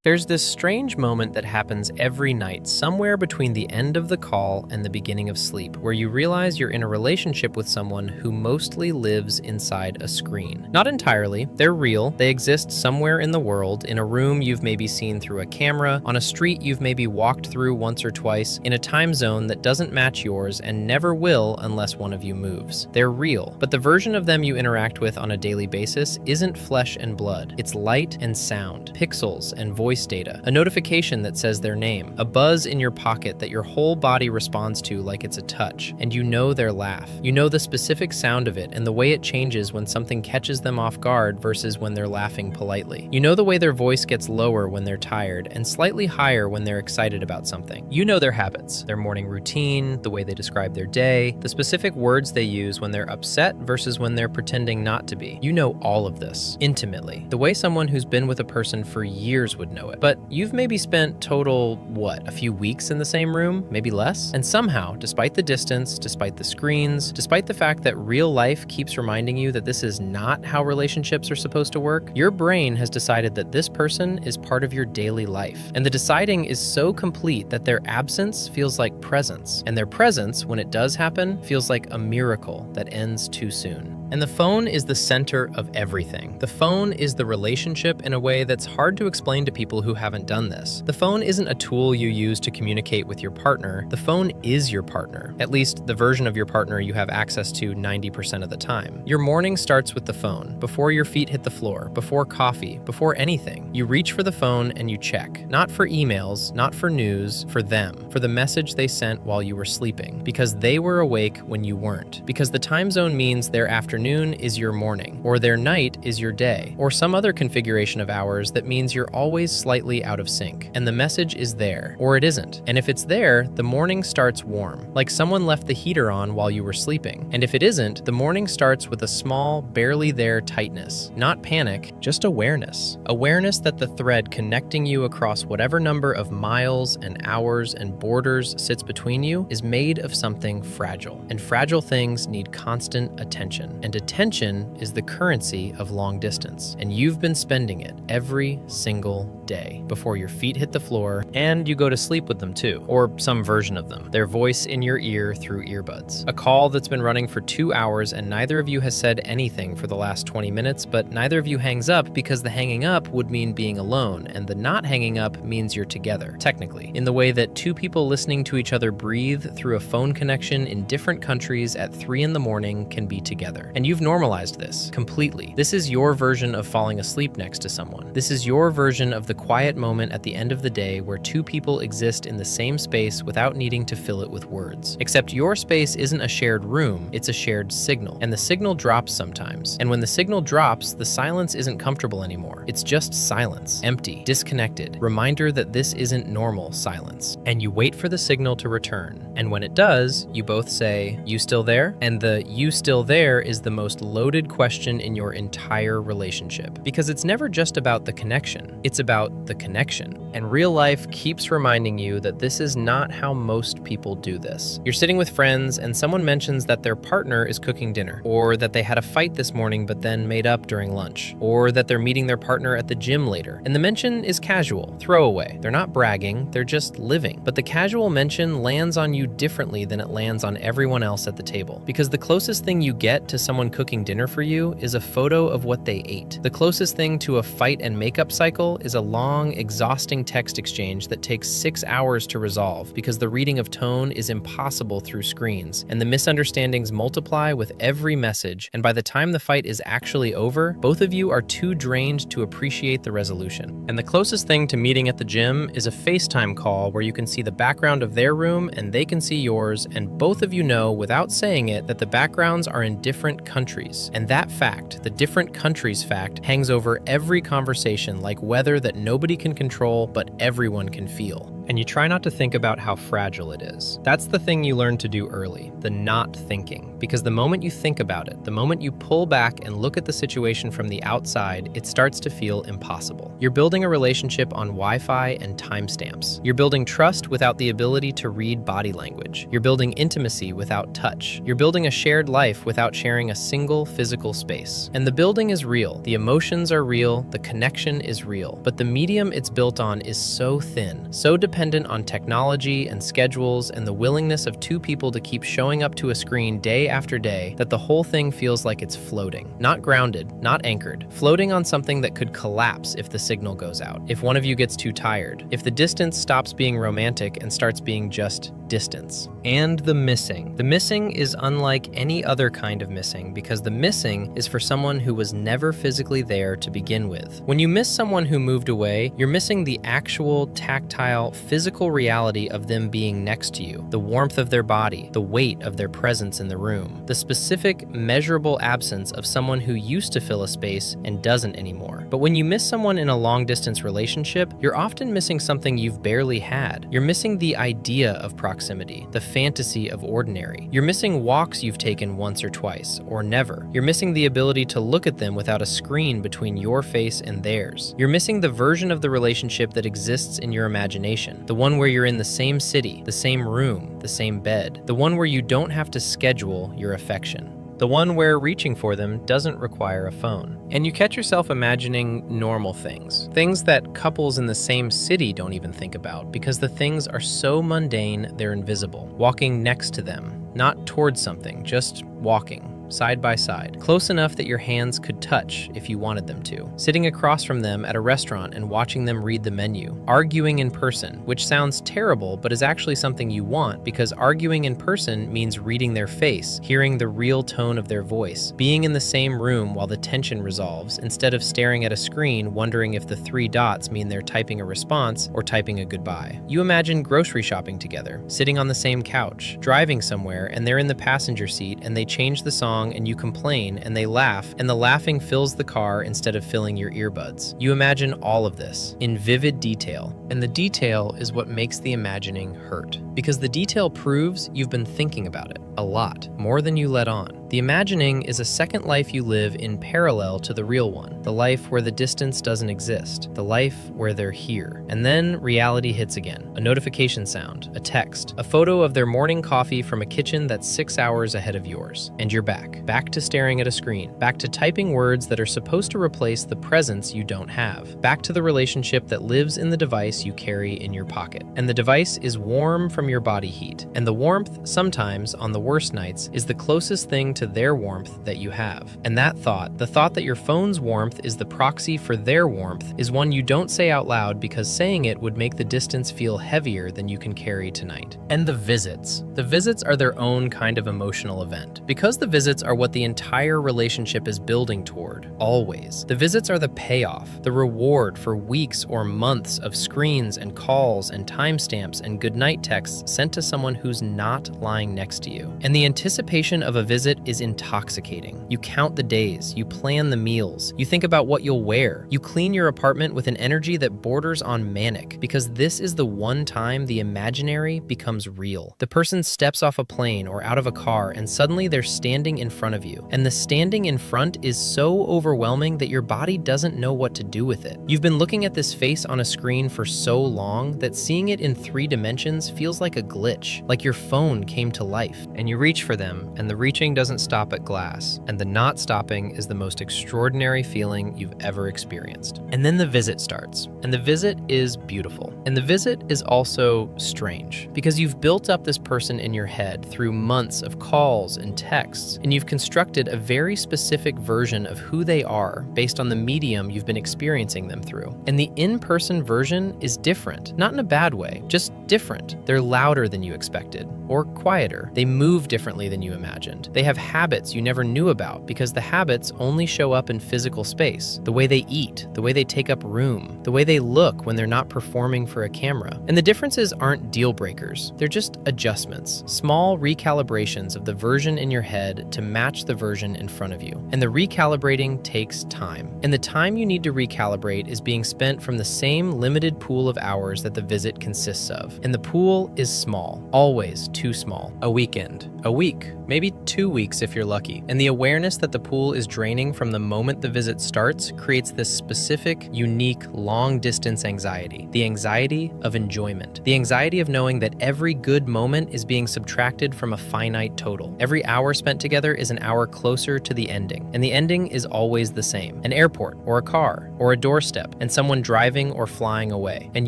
There's this strange moment that happens every night, somewhere between the end of the call and the beginning of sleep, where you realize you're in a relationship with someone who mostly lives inside a screen. Not entirely, they're real, they exist somewhere in the world, in a room you've maybe seen through a camera, on a street you've maybe walked through once or twice, in a time zone that doesn't match yours and never will unless one of you moves. They're real, but the version of them you interact with on a daily basis isn't flesh and blood. It's light and sound, pixels and voice data, a notification that says their name, a buzz in your pocket that your whole body responds to like it's a touch, and you know their laugh. You know the specific sound of it and the way it changes when something catches them off guard versus when they're laughing politely. You know the way their voice gets lower when they're tired and slightly higher when they're excited about something. You know their habits, their morning routine, the way they describe their day, the specific words they use when they're upset versus when they're pretending not to be. You know all of this, intimately, the way someone who's been with a person for years would know it. But you've maybe spent total, a few weeks in the same room, maybe less? And somehow, despite the distance, despite the screens, despite the fact that real life keeps reminding you that this is not how relationships are supposed to work, your brain has decided that this person is part of your daily life. And the deciding is so complete that their absence feels like presence. And their presence, when it does happen, feels like a miracle that ends too soon. And the phone is the center of everything. The phone is the relationship in a way that's hard to explain to people who haven't done this. The phone isn't a tool you use to communicate with your partner. The phone is your partner, at least the version of your partner you have access to 90% of the time. Your morning starts with the phone, before your feet hit the floor, before coffee, before anything. You reach for the phone and you check, not for emails, not for news, for them, for the message they sent while you were sleeping, because they were awake when you weren't, because the time zone means their afternoon is your morning, or their night is your day, or some other configuration of hours that means you're always slightly out of sync. And the message is there, or it isn't. And if it's there, the morning starts warm, like someone left the heater on while you were sleeping. And if it isn't, the morning starts with a small, barely there tightness. Not panic, just awareness. Awareness that the thread connecting you across whatever number of miles and hours and borders sits between you is made of something fragile. And fragile things need constant attention. And attention is the currency of long distance. And you've been spending it every single day before your feet hit the floor and you go to sleep with them too, or some version of them, their voice in your ear through earbuds. A call that's been running for 2 hours and neither of you has said anything for the last 20 minutes, but neither of you hangs up because the hanging up would mean being alone, and the not hanging up means you're together, technically, in the way that two people listening to each other breathe through a phone connection in different countries at 3 in the morning can be together. And you've normalized this completely. This is your version of falling asleep next to someone. This is your version of the quiet moment at the end of the day where two people exist in the same space without needing to fill it with words. Except your space isn't a shared room, it's a shared signal. And the signal drops sometimes. And when the signal drops, the silence isn't comfortable anymore. It's just silence, empty, disconnected. Reminder that this isn't normal silence. And you wait for the signal to return. And when it does, you both say, "You still there?" And the "you still there" is the most loaded question in your entire relationship. Because it's never just about the connection, it's about the connection. And real life keeps reminding you that this is not how most people do this. You're sitting with friends and someone mentions that their partner is cooking dinner, or that they had a fight this morning but then made up during lunch, or that they're meeting their partner at the gym later. And the mention is casual, throwaway. They're not bragging, they're just living. But the casual mention lands on you differently than it lands on everyone else at the table. Because the closest thing you get to someone cooking dinner for you is a photo of what they ate. The closest thing to a fight and makeup cycle is a long, exhausting text exchange that takes 6 hours to resolve because the reading of tone is impossible through screens, and the misunderstandings multiply with every message, and by the time the fight is actually over, both of you are too drained to appreciate the resolution. And the closest thing to meeting at the gym is a FaceTime call where you can see the background of their room and they can see yours, and both of you know without saying it that the backgrounds are in different countries. And that fact, the different countries fact, hangs over every conversation like weather that nobody can control but everyone can feel. And you try not to think about how fragile it is. That's the thing you learn to do early, the not thinking. Because the moment you think about it, the moment you pull back and look at the situation from the outside, it starts to feel impossible. You're building a relationship on Wi-Fi and timestamps. You're building trust without the ability to read body language. You're building intimacy without touch. You're building a shared life without sharing a single physical space. And the building is real. The emotions are real. The connection is real. But the medium it's built on is so thin, so dependent on technology and schedules and the willingness of two people to keep showing up to a screen day after day, that the whole thing feels like it's floating. Not grounded, not anchored. Floating on something that could collapse if the signal goes out, if one of you gets too tired, if the distance stops being romantic and starts being just distance. And the missing. The missing is unlike any other kind of missing because the missing is for someone who was never physically there to begin with. When you miss someone who moved away, you're missing the actual, tactile, physical reality of them being next to you, the warmth of their body, the weight of their presence in the room, the specific, measurable absence of someone who used to fill a space and doesn't anymore. But when you miss someone in a long-distance relationship, you're often missing something you've barely had. You're missing the idea of proximity, the fantasy of ordinary. You're missing walks you've taken once or twice, or never. You're missing the ability to look at them without a screen between your face and theirs. You're missing the version of the relationship that exists in your imagination, the one where you're in the same city, the same room, the same bed, the one where you don't have to schedule your affection. The one where reaching for them doesn't require a phone. And you catch yourself imagining normal things. Things that couples in the same city don't even think about because the things are so mundane they're invisible. Walking next to them, not towards something, just walking. Side by side, close enough that your hands could touch if you wanted them to. Sitting across from them at a restaurant and watching them read the menu. Arguing in person, which sounds terrible but is actually something you want because arguing in person means reading their face, hearing the real tone of their voice, being in the same room while the tension resolves instead of staring at a screen wondering if the 3 dots mean they're typing a response or typing a goodbye. You imagine grocery shopping together, sitting on the same couch, driving somewhere and they're in the passenger seat and they change the song and you complain and they laugh and the laughing fills the car instead of filling your earbuds. You imagine all of this in vivid detail, and the detail is what makes the imagining hurt. Because the detail proves you've been thinking about it a lot, more than you let on. The imagining is a second life you live in parallel to the real one, the life where the distance doesn't exist, the life where they're here. And then reality hits again. A notification sound, a text, a photo of their morning coffee from a kitchen that's 6 hours ahead of yours. And you're back to staring at a screen, back to typing words that are supposed to replace the presence you don't have, back to the relationship that lives in the device you carry in your pocket. And the device is warm from your body heat. And the warmth, sometimes, on the worst nights, is the closest thing to their warmth that you have. And that thought, the thought that your phone's warmth is the proxy for their warmth, is one you don't say out loud because saying it would make the distance feel heavier than you can carry tonight. And the visits. The visits are their own kind of emotional event. Because the visits are what the entire relationship is building toward, always. The visits are the payoff, the reward for weeks or months of screens and calls and timestamps and goodnight texts sent to someone who's not lying next to you. And the anticipation of a visit is intoxicating. You count the days, you plan the meals, you think about what you'll wear, you clean your apartment with an energy that borders on manic, because this is the one time the imaginary becomes real. The person steps off a plane or out of a car and suddenly they're standing in front of you. And the standing in front is so overwhelming that your body doesn't know what to do with it. You've been looking at this face on a screen for so long that seeing it in 3 dimensions feels like a glitch, like your phone came to life. And you reach for them, and the reaching doesn't stop at glass, and the not stopping is the most extraordinary feeling you've ever experienced. And then the visit starts, and the visit is beautiful. And the visit is also strange, because you've built up this person in your head through months of calls and texts, and you've constructed a very specific version of who they are based on the medium you've been experiencing them through. And the in-person version is different, not in a bad way, just different. They're louder than you expected, or quieter. They move differently than you imagined. They have habits you never knew about because the habits only show up in physical space. The way they eat, the way they take up room, the way they look when they're not performing for a camera. And the differences aren't deal breakers. They're just adjustments, small recalibrations of the version in your head to match the version in front of you. And the recalibrating takes time. And the time you need to recalibrate is being spent from the same limited pool of hours that the visit consists of. And the pool is small, always too small. A weekend, a week, maybe 2 weeks if you're lucky. And the awareness that the pool is draining from the moment the visit starts creates this specific, unique, long-distance anxiety. The anxiety of enjoyment. The anxiety of knowing that every good moment is being subtracted from a finite total. Every hour spent together is an hour closer to the ending. And the ending is always the same. An airport, or a car, or a doorstep, and someone driving or flying away. And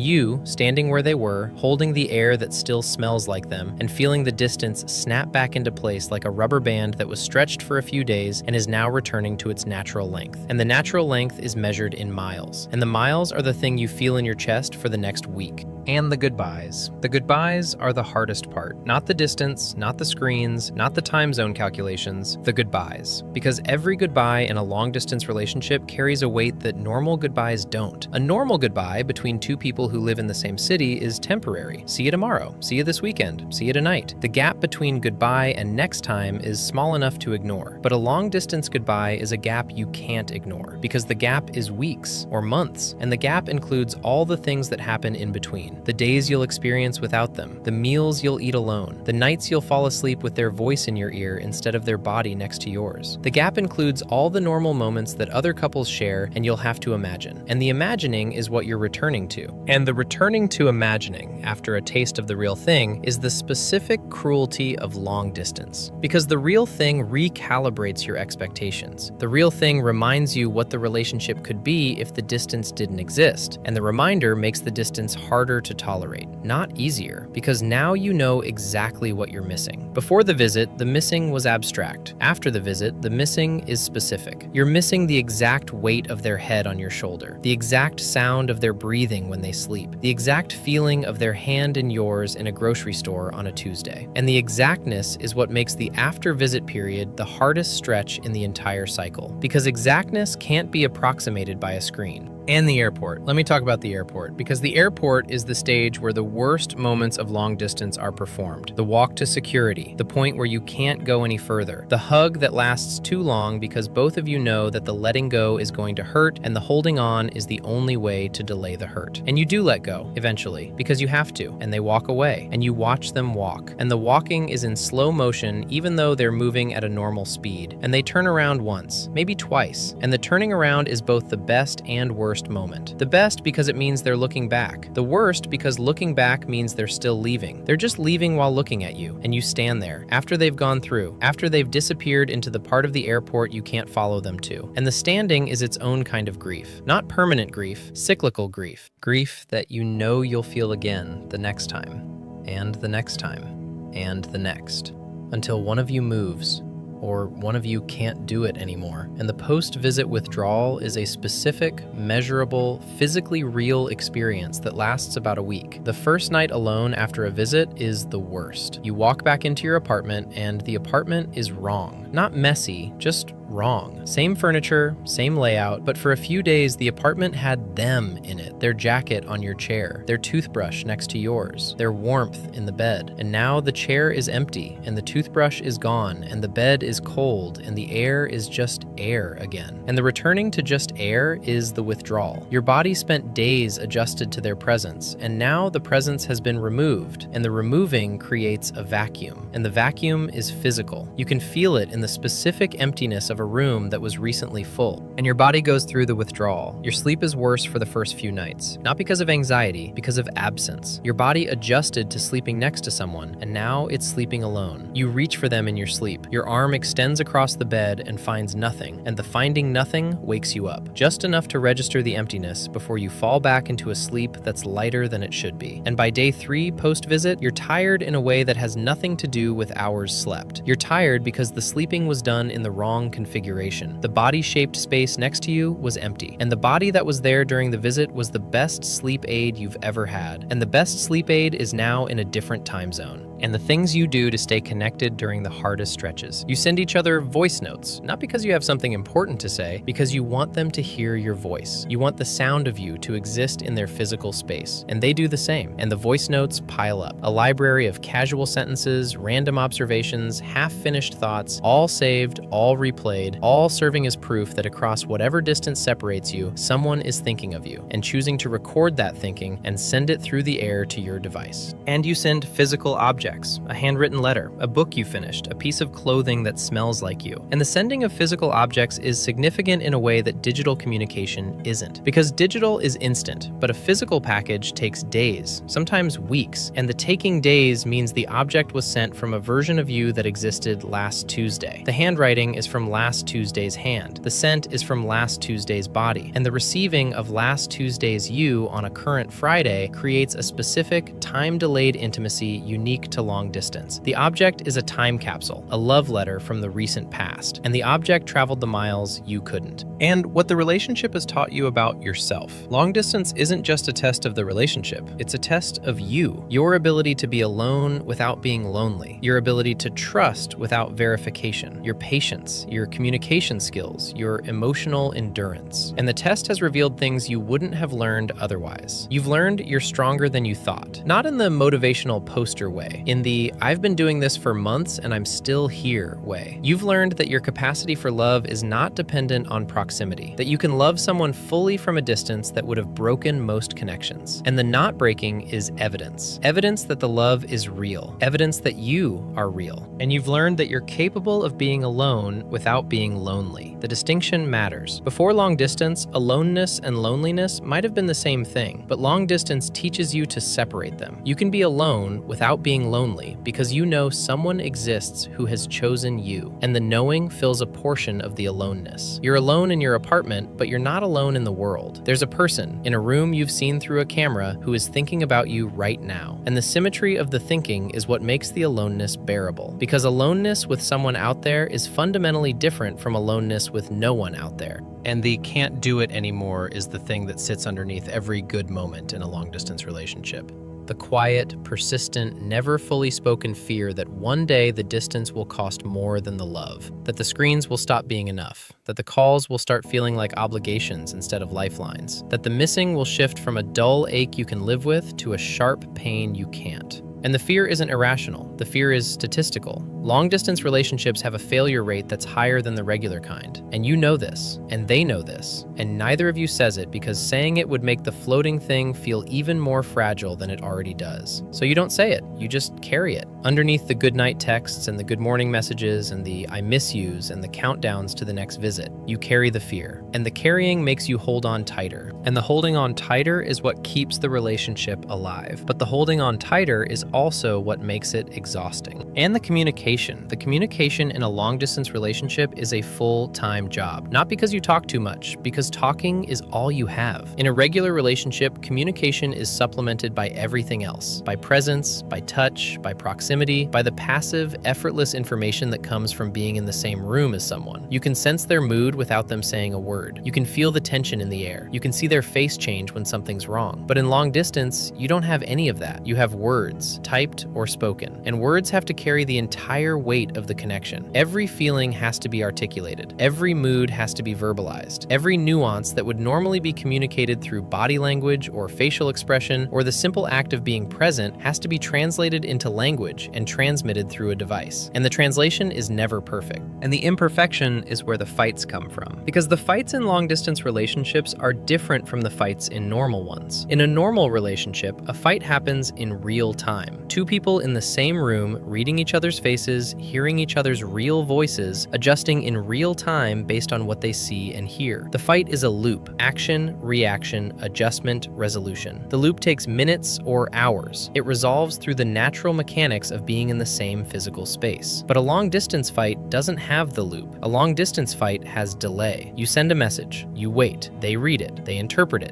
you, standing where they were, holding the air that still smells like them, and feeling the distance snap back into place like a rubber band that was stretched for a few days and is now returning to its natural length. And the natural length is measured in miles. And the miles are the thing you feel in your chest for the next week. And the goodbyes. The goodbyes are the hardest part. Not the distance, not the screens, not the time zone calculations, the goodbyes. Because every goodbye in a long-distance relationship carries a weight that normal goodbyes don't. A normal goodbye between two people who live in the same city is temporary. See you tomorrow. See you this weekend. See you tonight. The gap between goodbye and next time is small enough to ignore. But a long-distance goodbye is a gap you can't ignore, because the gap is weeks or months, and the gap includes all the things that happen in between. The days you'll experience without them, the meals you'll eat alone, the nights you'll fall asleep with their voice in your ear instead of their body next to yours. The gap includes all the normal moments that other couples share and you'll have to imagine. And the imagining is what you're returning to. And the returning to imagining, after a taste of the real thing, is the specific cruelty of long distance. Because the real thing recalibrates your expectations. The real thing reminds you what the relationship could be if the distance didn't exist. And the reminder makes the distance harder to tolerate, not easier, because now you know exactly what you're missing. Before the visit, the missing was abstract. After the visit, the missing is specific. You're missing the exact weight of their head on your shoulder, the exact sound of their breathing when they sleep, the exact feeling of their hand in yours in a grocery store on a Tuesday. And the exactness is what makes the after-visit period the hardest stretch in the entire cycle, because exactness can't be approximated by a screen. And the airport. Let me talk about the airport, because the airport is the stage where the worst moments of long distance are performed. The walk to security, the point where you can't go any further, the hug that lasts too long because both of you know that the letting go is going to hurt and the holding on is the only way to delay the hurt. And you do let go, eventually, because you have to, and they walk away, and you watch them walk. And the walking is in slow motion even though they're moving at a normal speed. And they turn around once, maybe twice, and the turning around is both the best and worst moment. The best because it means they're looking back. The worst because looking back means they're still leaving. They're just leaving while looking at you, and you stand there, after they've gone through, after they've disappeared into the part of the airport you can't follow them to. And the standing is its own kind of grief. Not permanent grief, cyclical grief. Grief that you know you'll feel again the next time, and the next time, and the next, until one of you moves, or one of you can't do it anymore. And the post-visit withdrawal is a specific, measurable, physically real experience that lasts about a week. The first night alone after a visit is the worst. You walk back into your apartment and the apartment is wrong. Not messy, just wrong. Same furniture, same layout, but for a few days the apartment had them in it. Their jacket on your chair, their toothbrush next to yours, their warmth in the bed. And now the chair is empty and the toothbrush is gone and the bed is cold and the air is just air again. And the returning to just air is the withdrawal. Your body spent days adjusted to their presence, and now the presence has been removed, and the removing creates a vacuum. And the vacuum is physical. You can feel it in the specific emptiness of a room that was recently full. And your body goes through the withdrawal. Your sleep is worse for the first few nights. Not because of anxiety, because of absence. Your body adjusted to sleeping next to someone, and now it's sleeping alone. You reach for them in your sleep. Your arm extends across the bed and finds nothing, and the finding nothing wakes you up. Just enough to register the emptiness before you fall back into a sleep that's lighter than it should be. And by day 3 post-visit, you're tired in a way that has nothing to do with hours slept. You're tired because the sleeping was done in the wrong conditions. configuration. The body-shaped space next to you was empty, and the body that was there during the visit was the best sleep aid you've ever had. And the best sleep aid is now in a different time zone. And the things you do to stay connected during the hardest stretches. You send each other voice notes, not because you have something important to say, because you want them to hear your voice. You want the sound of you to exist in their physical space. And they do the same. And the voice notes pile up. A library of casual sentences, random observations, half-finished thoughts, all saved, all replayed, all serving as proof that across whatever distance separates you, someone is thinking of you and choosing to record that thinking and send it through the air to your device. And you send physical objects. A handwritten letter, a book you finished, a piece of clothing that smells like you. And the sending of physical objects is significant in a way that digital communication isn't. Because digital is instant, but a physical package takes days, sometimes weeks. And the taking days means the object was sent from a version of you that existed last Tuesday. The handwriting is from last Tuesday's hand. The scent is from last Tuesday's body. And the receiving of last Tuesday's you on a current Friday creates a specific, time-delayed intimacy unique to long distance. The object is a time capsule, a love letter from the recent past, and the object traveled the miles you couldn't. And what the relationship has taught you about yourself. Long distance isn't just a test of the relationship, it's a test of you. Your ability to be alone without being lonely, your ability to trust without verification, your patience, your communication skills, your emotional endurance. And the test has revealed things you wouldn't have learned otherwise. You've learned you're stronger than you thought, not in the motivational poster way, in the "I've been doing this for months and I'm still here" way. You've learned that your capacity for love is not dependent on proximity, that you can love someone fully from a distance that would have broken most connections. And the not breaking is evidence. Evidence that the love is real. Evidence that you are real. And you've learned that you're capable of being alone without being lonely. The distinction matters. Before long distance, aloneness and loneliness might have been the same thing, but long distance teaches you to separate them. You can be alone without being lonely because you know someone exists who has chosen you, and the knowing fills a portion of the aloneness. You're alone in your apartment, but you're not alone in the world. There's a person in a room you've seen through a camera who is thinking about you right now. And the symmetry of the thinking is what makes the aloneness bearable, because aloneness with someone out there is fundamentally different from aloneness with no one out there. And the can't do it anymore is the thing that sits underneath every good moment in a long-distance relationship. The quiet, persistent, never fully spoken fear that one day the distance will cost more than the love, that the screens will stop being enough, that the calls will start feeling like obligations instead of lifelines, that the missing will shift from a dull ache you can live with to a sharp pain you can't. And the fear isn't irrational. The fear is statistical. Long-distance relationships have a failure rate that's higher than the regular kind. And you know this, and they know this, and neither of you says it because saying it would make the floating thing feel even more fragile than it already does. So you don't say it, you just carry it. Underneath the goodnight texts and the good morning messages and the I miss yous and the countdowns to the next visit, you carry the fear. And the carrying makes you hold on tighter. And the holding on tighter is what keeps the relationship alive. But the holding on tighter is also what makes it exhausting. And the communication. The communication in a long-distance relationship is a full-time job. Not because you talk too much, because talking is all you have. In a regular relationship, communication is supplemented by everything else. By presence, by touch, by proximity, by the passive, effortless information that comes from being in the same room as someone. You can sense their mood without them saying a word. You can feel the tension in the air. You can see their face change when something's wrong. But in long distance, you don't have any of that. You have words, typed or spoken. And words have to carry the entire weight of the connection. Every feeling has to be articulated. Every mood has to be verbalized. Every nuance that would normally be communicated through body language or facial expression or the simple act of being present has to be translated into language and transmitted through a device. And the translation is never perfect. And the imperfection is where the fights come from. Because the fights in long-distance relationships are different from the fights in normal ones. In a normal relationship, a fight happens in real time. Two people in the same room, reading each other's faces, hearing each other's real voices, adjusting in real time based on what they see and hear. The fight is a loop: action, reaction, adjustment, resolution. The loop takes minutes or hours. It resolves through the natural mechanics of being in the same physical space. But a long-distance fight doesn't have the loop. A long-distance fight has delay. You send a message, you wait, they read it, they interpret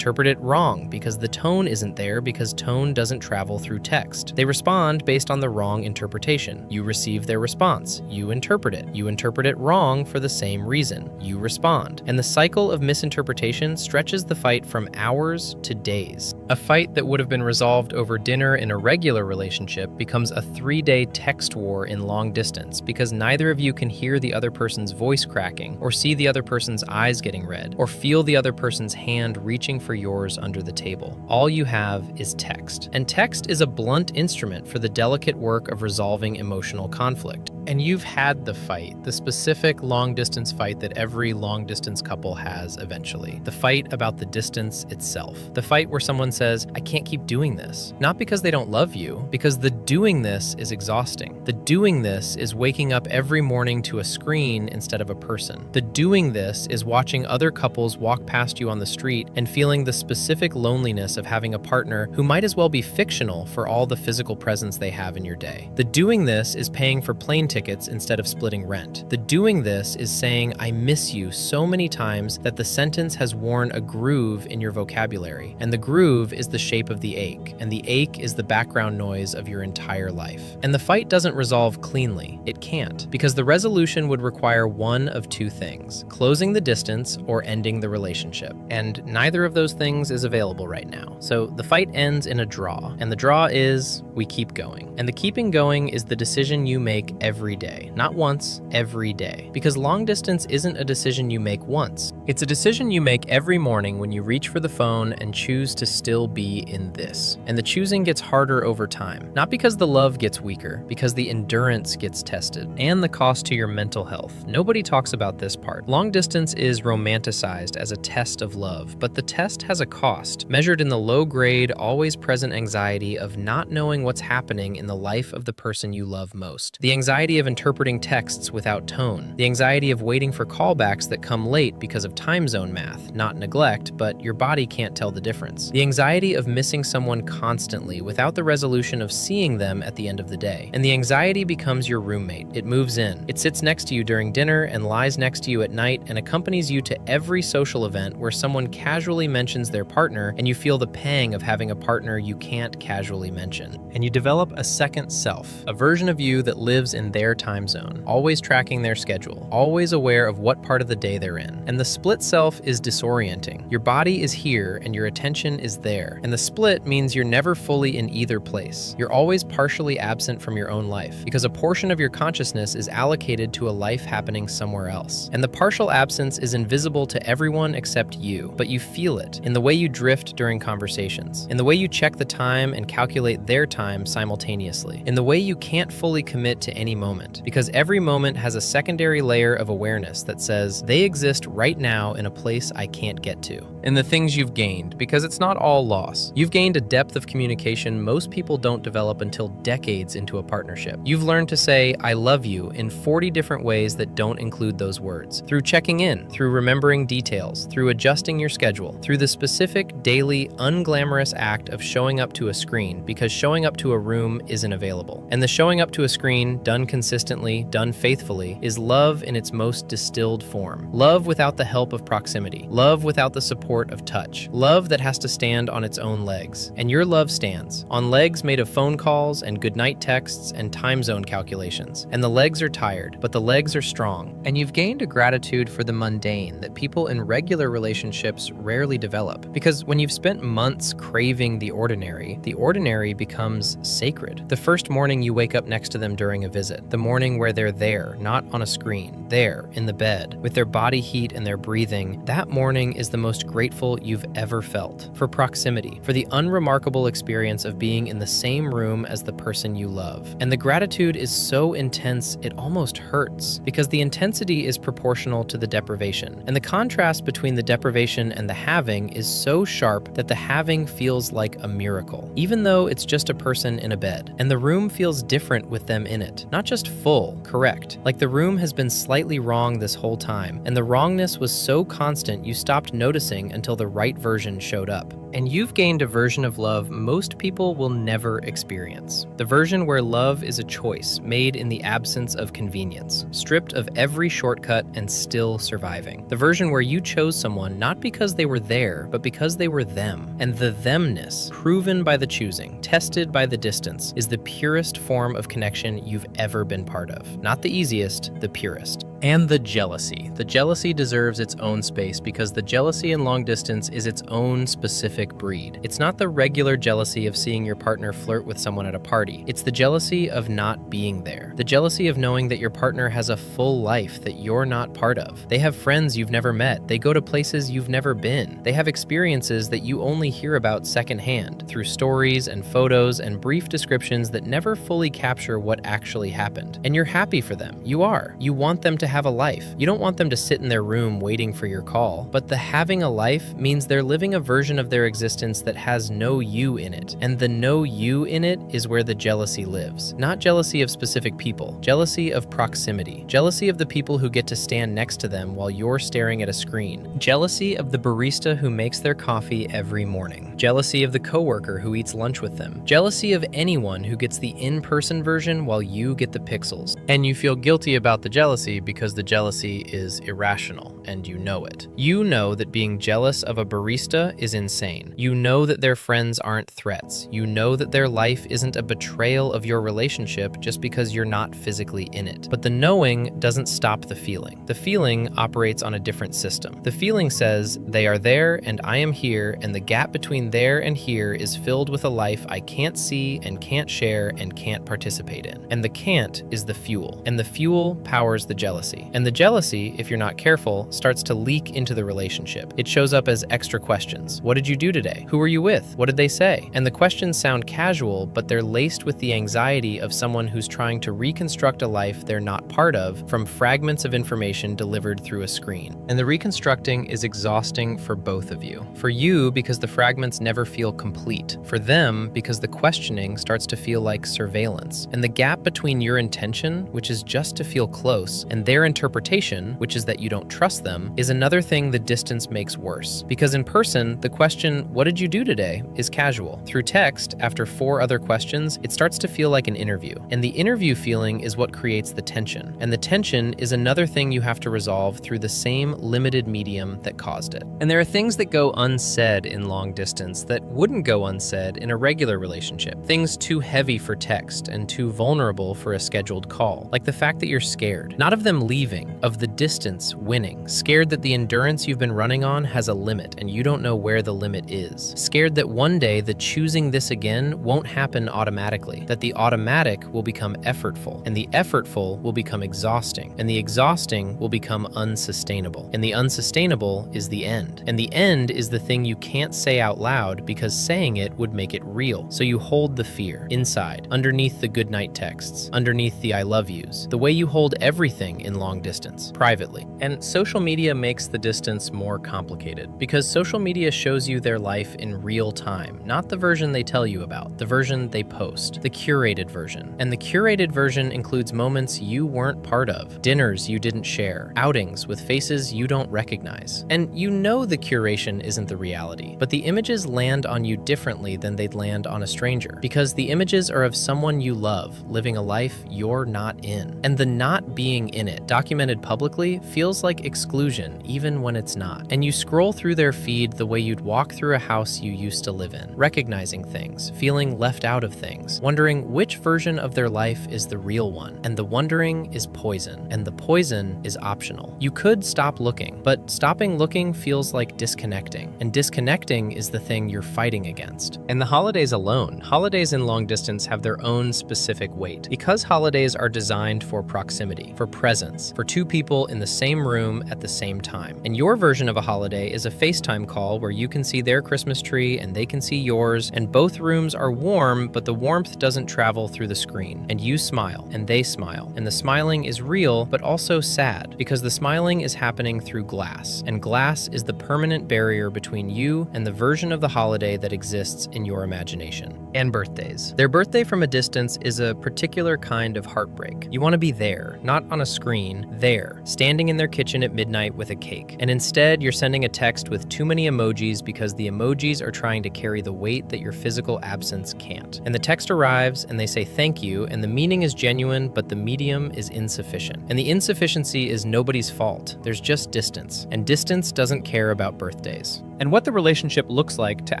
it wrong because the tone isn't there because tone doesn't travel through text. They respond based on the wrong interpretation. You receive their response. You interpret it. You interpret it wrong for the same reason. You respond. And the cycle of misinterpretation stretches the fight from hours to days. A fight that would have been resolved over dinner in a regular relationship becomes a 3-day text war in long distance because neither of you can hear the other person's voice cracking, or see the other person's eyes getting red, or feel the other person's hand reaching for yours under the table. All you have is text. And text is a blunt instrument for the delicate work of resolving emotional conflict. And you've had the fight, the specific long-distance fight that every long-distance couple has eventually. The fight about the distance itself. The fight where someone says, I can't keep doing this. Not because they don't love you, because the doing this is exhausting. The doing this is waking up every morning to a screen instead of a person. The doing this is watching other couples walk past you on the street and feeling the specific loneliness of having a partner who might as well be fictional for all the physical presence they have in your day. The doing this is paying for plane tickets instead of splitting rent. The doing this is saying, I miss you so many times that the sentence has worn a groove in your vocabulary. And the groove is the shape of the ache. And the ache is the background noise of your entire life. And the fight doesn't resolve cleanly. It can't. Because the resolution would require one of two things: closing the distance or ending the relationship. And neither of those things is available right now. So the fight ends in a draw. And the draw is, we keep going. And the keeping going is the decision you make every day. Not once, every day. Because long distance isn't a decision you make once. It's a decision you make every morning when you reach for the phone and choose to still be in this. And the choosing gets harder over time. Not because the love gets weaker, because the endurance gets tested. And the cost to your mental health. Nobody talks about this part. Long distance is romanticized as a test of love, but the test has a cost, measured in the low-grade, always-present anxiety of not knowing what's happening in the life of the person you love most. The anxiety of interpreting texts without tone. The anxiety of waiting for callbacks that come late because of time zone math, not neglect, but your body can't tell the difference. The anxiety of missing someone constantly without the resolution of seeing them at the end of the day. And the anxiety becomes your roommate. It moves in. It sits next to you during dinner and lies next to you at night and accompanies you to every social event where someone casually mentions their partner and you feel the pang of having a partner you can't casually mention. And you develop a second self, a version of you that lives in their time zone, always tracking their schedule, always aware of what part of the day they're in. And the split self is disorienting. Your body is here and your attention is there. And the split means you're never fully in either place. You're always partially absent from your own life because a portion of your consciousness is allocated to a life happening somewhere else. And the partial absence is invisible to everyone except you, but you feel it in the way you drift during conversations, in the way you check the time and calculate their time simultaneously, in the way you can't fully commit to any moment, because every moment has a secondary layer of awareness that says, they exist right now in a place I can't get to. And the things you've gained, because it's not all loss. You've gained a depth of communication most people don't develop until decades into a partnership. You've learned to say, I love you in 40 different ways that don't include those words. Through checking in, through remembering details, through adjusting your schedule, through the specific, daily, unglamorous act of showing up to a screen, because showing up to a room isn't available. And the showing up to a screen, done consistently, done faithfully, is love in its most distilled form. Love without the help of proximity. Love without the support of touch. Love that has to stand on its own legs. And your love stands on legs made of phone calls and goodnight texts and time zone calculations. And the legs are tired, but the legs are strong. And you've gained a gratitude for the mundane that people in regular relationships rarely develop. Because when you've spent months craving the ordinary becomes sacred. The first morning you wake up next to them during a visit. The morning where they're there, not on a screen, there in the bed, with their body heat and their breathing. That morning is the most grateful you've ever felt. For proximity, for the unremarkable experience of being in the same room as the person you love. And the gratitude is so intense it almost hurts, because the intensity is proportional to the deprivation. And the contrast between the deprivation and the having is so sharp that the having feels like a miracle, even though it's just a person in a bed. And the room feels different with them in it. Not just full, correct. Like the room has been slightly wrong this whole time, and the wrongness was so constant you stopped noticing until the right version showed up. And you've gained a version of love most people will never experience. The version where love is a choice made in the absence of convenience, stripped of every shortcut and still surviving. The version where you chose someone not because they were there, but because they were them. And the themness, proven by the choosing, tested by the distance, is the purest form of connection you've ever been part of. Not the easiest, the purest. And the jealousy. The jealousy deserves its own space because the jealousy in long distance is its own specific breed. It's not the regular jealousy of seeing your partner flirt with someone at a party. It's the jealousy of not being there. The jealousy of knowing that your partner has a full life that you're not part of. They have friends you've never met. They go to places you've never been. They have experiences that you only hear about secondhand through stories and photos and brief descriptions that never fully capture what actually happened. And you're happy for them. You are. You want them to have a life. You don't want them to sit in their room waiting for your call. But the having a life means they're living a version of their existence that has no you in it. And the no you in it is where the jealousy lives. Not jealousy of specific people, jealousy of proximity. Jealousy of the people who get to stand next to them while you're staring at a screen. Jealousy of the barista who makes their coffee every morning. Jealousy of the coworker who eats lunch with them. Jealousy of anyone who gets the in-person version while you get the pixels. And you feel guilty about the jealousy because the jealousy is irrational, and you know it. You know that being jealous of a barista is insane. You know that their friends aren't threats. You know that their life isn't a betrayal of your relationship just because you're not physically in it. But the knowing doesn't stop the feeling. The feeling operates on a different system. The feeling says, they are there and I am here, and the gap between there and here is filled with a life I can't see and can't share and can't participate in. And the can't is the fuel. And the fuel powers the jealousy. And the jealousy, if you're not careful, starts to leak into the relationship. It shows up as extra questions. What did you do today? Who were you with? What did they say? And the questions sound casual, but they're laced with the anxiety of someone who's trying to reconstruct a life they're not part of from fragments of information delivered through a screen. And the reconstructing is exhausting for both of you. For you, because the fragments never feel complete. For them, because the questioning starts to feel like surveillance. And the gap between your intention, which is just to feel close, and their interpretation, which is that you don't trust them, is another thing the distance makes worse. Because in person, the question, what did you do today, is casual. Through text, after 4 other questions, it starts to feel like an interview. And the interview feeling is what creates the tension. And the tension is another thing you have to resolve through the same limited medium that caused it. And there are things that go unsaid in long distance that wouldn't go unsaid in a regular relationship. Things too heavy for text and too vulnerable for a scheduled call. Like the fact that you're scared. Not of them leaving, of the distance winning. Scared that the endurance you've been running on has a limit and you don't know where the limit is. Scared that one day the choosing this again won't happen automatically. That the automatic will become effortful, and the effortful will become exhausting, and the exhausting will become unsustainable. And the unsustainable is the end. And the end is the thing you can't say out loud because saying it would make it real. So you hold the fear inside, underneath the goodnight texts, underneath the I love yous, the way you hold everything in long distance, privately. And social media makes the distance more complicated because social media shows you their life in real time, not the version they tell you about, the version they post, the curated version. And the curated version includes moments you weren't part of, dinners you didn't share, outings with faces you don't recognize. And you know the curation isn't the reality, but the images land on you differently than they'd land on a stranger because the images are of someone you love living a life you're not in. And the not being in it, documented publicly, feels like exclusion even when it's not. And you scroll through their feed the way you'd walk through a house you used to live in, recognizing things, feeling left out of things, wondering which version of their life is the real one. And the wondering is poison, and the poison is optional. You could stop looking, but stopping looking feels like disconnecting, and disconnecting is the thing you're fighting against. And the holidays alone, holidays in long distance have their own specific weight. Because holidays are designed for proximity, for presence, for two people in the same room at the same time. And your version of a holiday is a FaceTime call where you can see their Christmas tree and they can see yours, and both rooms are warm, but the warmth doesn't travel through the screen. And you smile, and they smile. And the smiling is real, but also sad, because the smiling is happening through glass. And glass is the permanent barrier between you and the version of the holiday that exists in your imagination. And birthdays. Their birthday from a distance is a particular kind of heartbreak. You want to be there, not on a screen, there, standing in their kitchen at midnight with a cake. And instead, you're sending a text with too many emojis because the emojis are trying to carry the weight that your physical absence can't. And the text arrives and they say thank you, and the meaning is genuine, but the medium is insufficient. And the insufficiency is nobody's fault. There's just distance. And distance doesn't care about birthdays. And what the relationship looks like to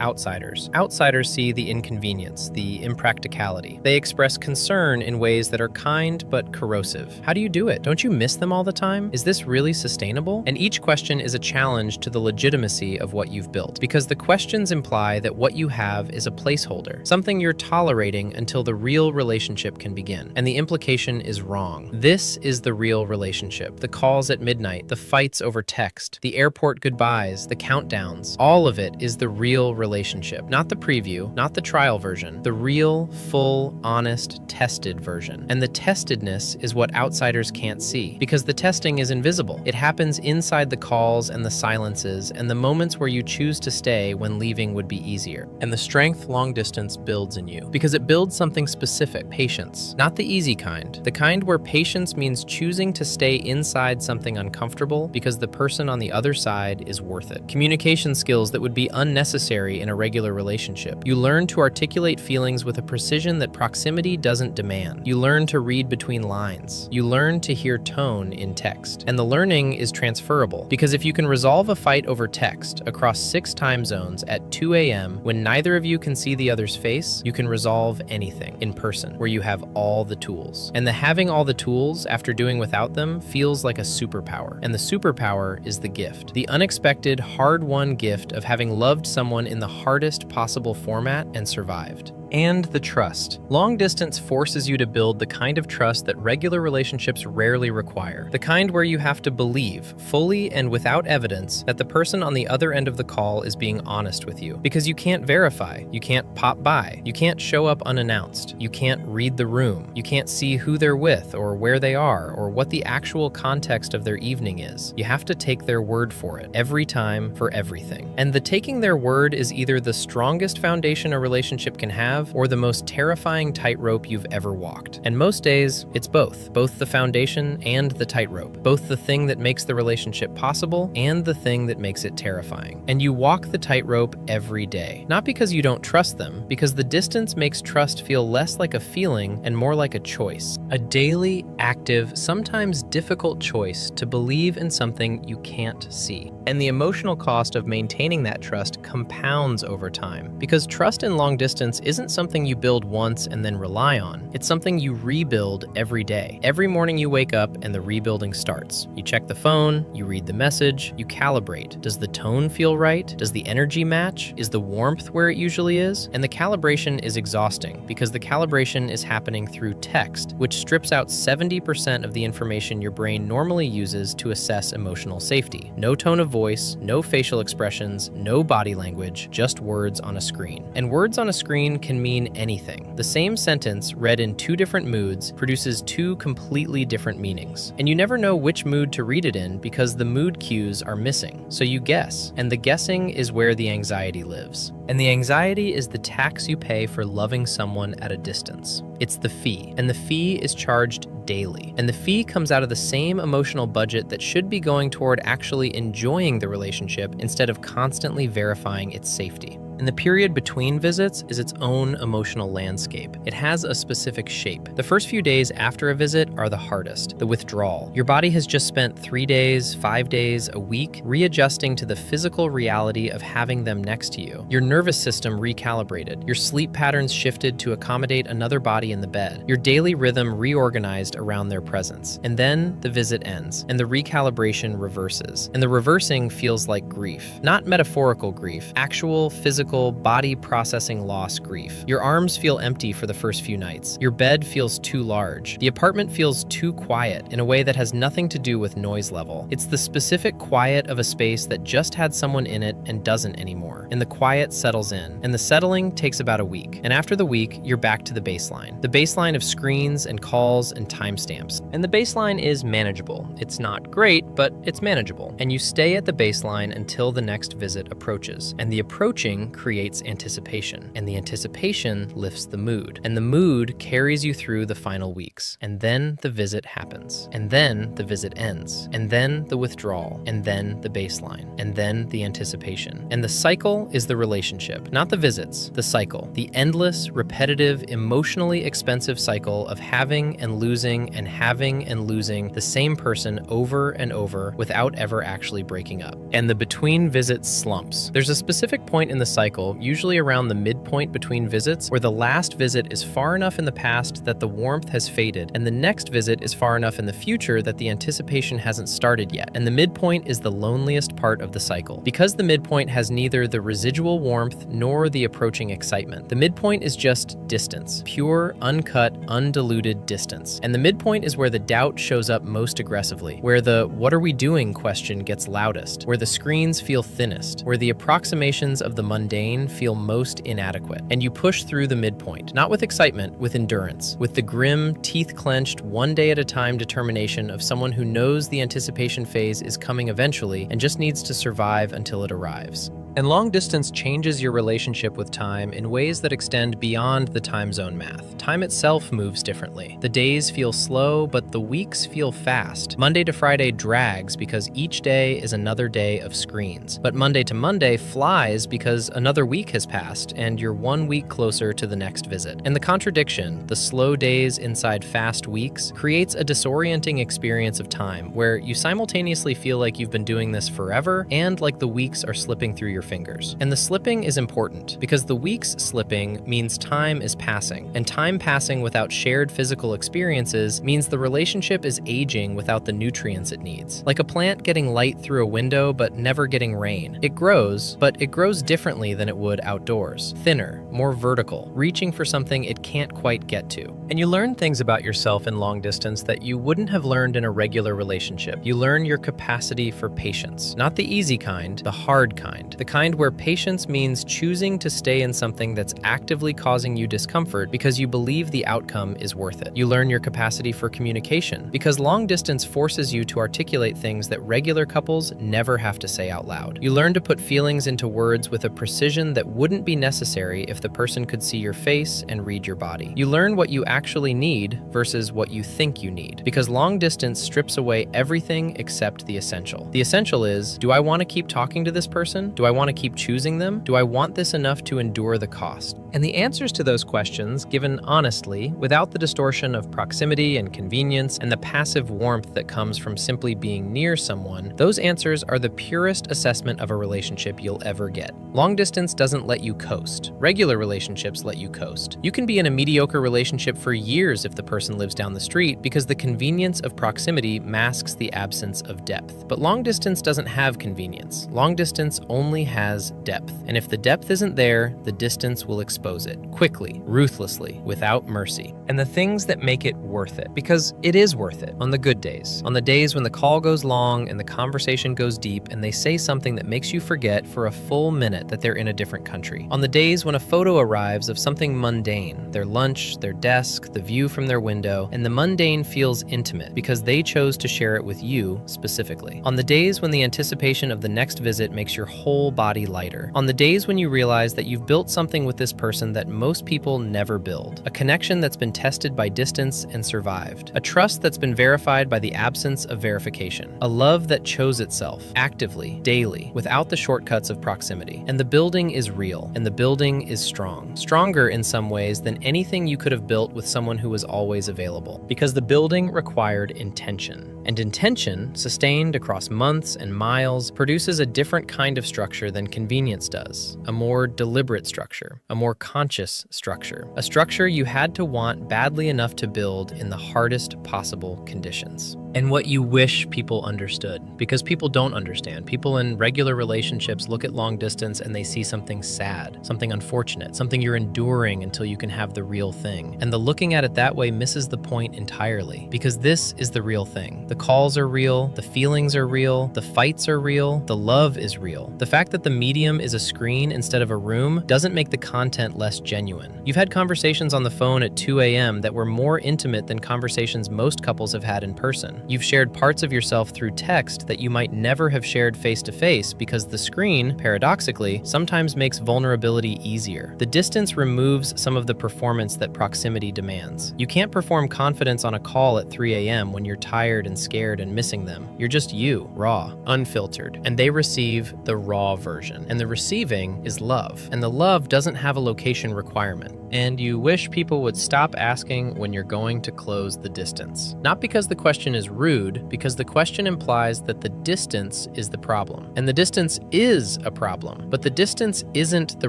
outsiders. Outsiders see the inconvenience, the impracticality. They express concern in ways that are kind but corrosive. How do you do it? Don't you miss them all the time? Is this really sustainable? And each question is a challenge to the legitimacy of what you've built, because the questions imply that what you have is a placeholder, something you're tolerating until the real relationship can begin. And the implication is wrong. This is the real relationship. The calls at midnight, the fights over text, the airport goodbyes, the countdowns. All of it is the real relationship, not the preview, not the trial version, the real, full, honest, tested version. And the testedness is what outsiders can't see, because the testing is invisible. It happens inside the calls and the silences and the moments where you choose to stay when leaving would be easier. And the strength long distance builds in you, because it builds something specific, patience. Not the easy kind, the kind where patience means choosing to stay inside something uncomfortable because the person on the other side is worth it. Communication skills that would be unnecessary in a regular relationship. You learn to articulate feelings with a precision that proximity doesn't demand. You learn to read between lines. You learn to hear tone in text. And the learning is transferable, because if you can resolve a fight over text across 6 time zones at 2 a.m. when neither of you can see the other's face, you can resolve anything in person, where you have all the tools. And the having all the tools after doing without them feels like a superpower. And the superpower is the gift. The unexpected, hard-won gift of having loved someone in the hardest possible format and survived. And the trust. Long distance forces you to build the kind of trust that regular relationships rarely require. The kind where you have to believe, fully and without evidence, that the person on the other end of the call is being honest with you. Because you can't verify, you can't pop by, you can't show up unannounced, you can't read the room, you can't see who they're with or where they are or what the actual context of their evening is. You have to take their word for it, every time, for everything. And the taking their word is either the strongest foundation a relationship can have or the most terrifying tightrope you've ever walked. And most days, it's both the foundation and the tightrope, both the thing that makes the relationship possible and the thing that makes it terrifying. And you walk the tightrope every day, not because you don't trust them, because the distance makes trust feel less like a feeling and more like a choice. A daily, active, sometimes difficult choice to believe in something you can't see. And the emotional cost of maintaining that trust compounds over time, because trust in long distance isn't something you build once and then rely on. It's something you rebuild every day. Every morning you wake up and the rebuilding starts. You check the phone, you read the message, you calibrate. Does the tone feel right? Does the energy match? Is the warmth where it usually is? And the calibration is exhausting, because the calibration is happening through text, which strips out 70% of the information your brain normally uses to assess emotional safety. No tone of voice, no facial expressions, no body language, just words on a screen. And words on a screen can mean anything. The same sentence read in 2 different moods produces 2 completely different meanings. And you never know which mood to read it in because the mood cues are missing. So you guess, and the guessing is where the anxiety lives. And the anxiety is the tax you pay for loving someone at a distance. It's the fee, and the fee is charged daily. And the fee comes out of the same emotional budget that should be going toward actually enjoying the relationship instead of constantly verifying its safety. And the period between visits is its own emotional landscape. It has a specific shape. The first few days after a visit are the hardest, the withdrawal. Your body has just spent 3 days, 5 days, a week readjusting to the physical reality of having them next to you. Your nervous system recalibrated. Your sleep patterns shifted to accommodate another body in the bed. Your daily rhythm reorganized around their presence. And then the visit ends, and the recalibration reverses. And the reversing feels like grief. Not metaphorical grief, actual physical body processing loss grief. Your arms feel empty for the first few nights. Your bed feels too large. The apartment feels too quiet in a way that has nothing to do with noise level. It's the specific quiet of a space that just had someone in it and doesn't anymore. And the quiet settles in. And the settling takes about a week. And after the week, you're back to the baseline. The baseline of screens and calls and timestamps. And the baseline is manageable. It's not great, but it's manageable. And you stay at the baseline until the next visit approaches. And the approaching creates anticipation, and the anticipation lifts the mood, and the mood carries you through the final weeks. And then the visit happens, and then the visit ends, and then the withdrawal, and then the baseline, and then the anticipation. And the cycle is the relationship, not the visits, the cycle, the endless, repetitive, emotionally expensive cycle of having and losing and having and losing the same person over and over without ever actually breaking up. And the between visits slumps. There's a specific point in the cycle, usually around the midpoint between visits, where the last visit is far enough in the past that the warmth has faded, and the next visit is far enough in the future that the anticipation hasn't started yet. And the midpoint is the loneliest part of the cycle, because the midpoint has neither the residual warmth nor the approaching excitement. The midpoint is just distance, pure, uncut, undiluted distance. And the midpoint is where the doubt shows up most aggressively, where the "what are we doing?" question gets loudest, where the screens feel thinnest, where the approximations of the mundane feel most inadequate. And you push through the midpoint, not with excitement, with endurance, with the grim, teeth-clenched, one-day-at-a-time determination of someone who knows the anticipation phase is coming eventually and just needs to survive until it arrives. And long distance changes your relationship with time in ways that extend beyond the time zone math. Time itself moves differently. The days feel slow, but the weeks feel fast. Monday to Friday drags because each day is another day of screens. But Monday to Monday flies because another week has passed and you're 1 week closer to the next visit. And the contradiction, the slow days inside fast weeks, creates a disorienting experience of time where you simultaneously feel like you've been doing this forever and like the weeks are slipping through your fingers. And the slipping is important because the weeks slipping means time is passing, and time passing without shared physical experiences means the relationship is aging without the nutrients it needs. Like a plant getting light through a window but never getting rain. It grows, but it grows differently than it would outdoors. Thinner, more vertical, reaching for something it can't quite get to. And you learn things about yourself in long distance that you wouldn't have learned in a regular relationship. You learn your capacity for patience, not the easy kind, the hard kind, the kind where patience means choosing to stay in something that's actively causing you discomfort because you believe the outcome is worth it. You learn your capacity for communication because long distance forces you to articulate things that regular couples never have to say out loud. You learn to put feelings into words with a precision that wouldn't be necessary if the person could see your face and read your body. You learn what you actually need versus what you think you need, because long distance strips away everything except the essential. The essential is, do I want to keep talking to this person? Do I want to keep choosing them? Do I want this enough to endure the cost? And the answers to those questions, given honestly, without the distortion of proximity and convenience and the passive warmth that comes from simply being near someone, those answers are the purest assessment of a relationship you'll ever get. Long distance doesn't let you coast. Regular relationships let you coast. You can be in a mediocre relationship for years if the person lives down the street because the convenience of proximity masks the absence of depth. But long distance doesn't have convenience. Long distance only has depth. And if the depth isn't there, the distance will expose it, quickly, ruthlessly, without mercy. And the things that make it worth it, because it is worth it on the good days, on the days when the call goes long and the conversation goes deep and they say something that makes you forget for a full minute that they're in a different country, on the days when a photo arrives of something mundane, their lunch, their desk, the view from their window, and the mundane feels intimate because they chose to share it with you specifically, on the days when the anticipation of the next visit makes your whole body lighter, on the days when you realize that you've built something with this person that most people never build, a connection that's been tested by distance and survived, a trust that's been verified by the absence of verification, a love that chose itself, actively, daily, without the shortcuts of proximity. And the building is real, and the building is strong, stronger in some ways than anything you could have built with someone who was always available, because the building required intention. And intention, sustained across months and miles, produces a different kind of structure than convenience does, a more deliberate structure, a more conscious structure, a structure you had to want badly enough to build in the hardest possible conditions. And what you wish people understood, because people don't understand. People in regular relationships look at long distance and they see something sad, something unfortunate, something you're enduring until you can have the real thing. And the looking at it that way misses the point entirely, because this is the real thing. The calls are real, the feelings are real, the fights are real, the love is real. The fact that the medium is a screen instead of a room doesn't make the content less genuine. You've had conversations on the phone at 2 a.m. that were more intimate than conversations most couples have had in person. phone. You've shared parts of yourself through text that you might never have shared face-to-face because the screen, paradoxically, sometimes makes vulnerability easier. The distance removes some of the performance that proximity demands. You can't perform confidence on a call at 3 a.m. when you're tired and scared and missing them. You're just you, raw, unfiltered, and they receive the raw version. And the receiving is love, and the love doesn't have a location requirement. And you wish people would stop asking when you're going to close the distance. Not because the question is rude, because the question implies that the distance is the problem. And the distance is a problem, but the distance isn't the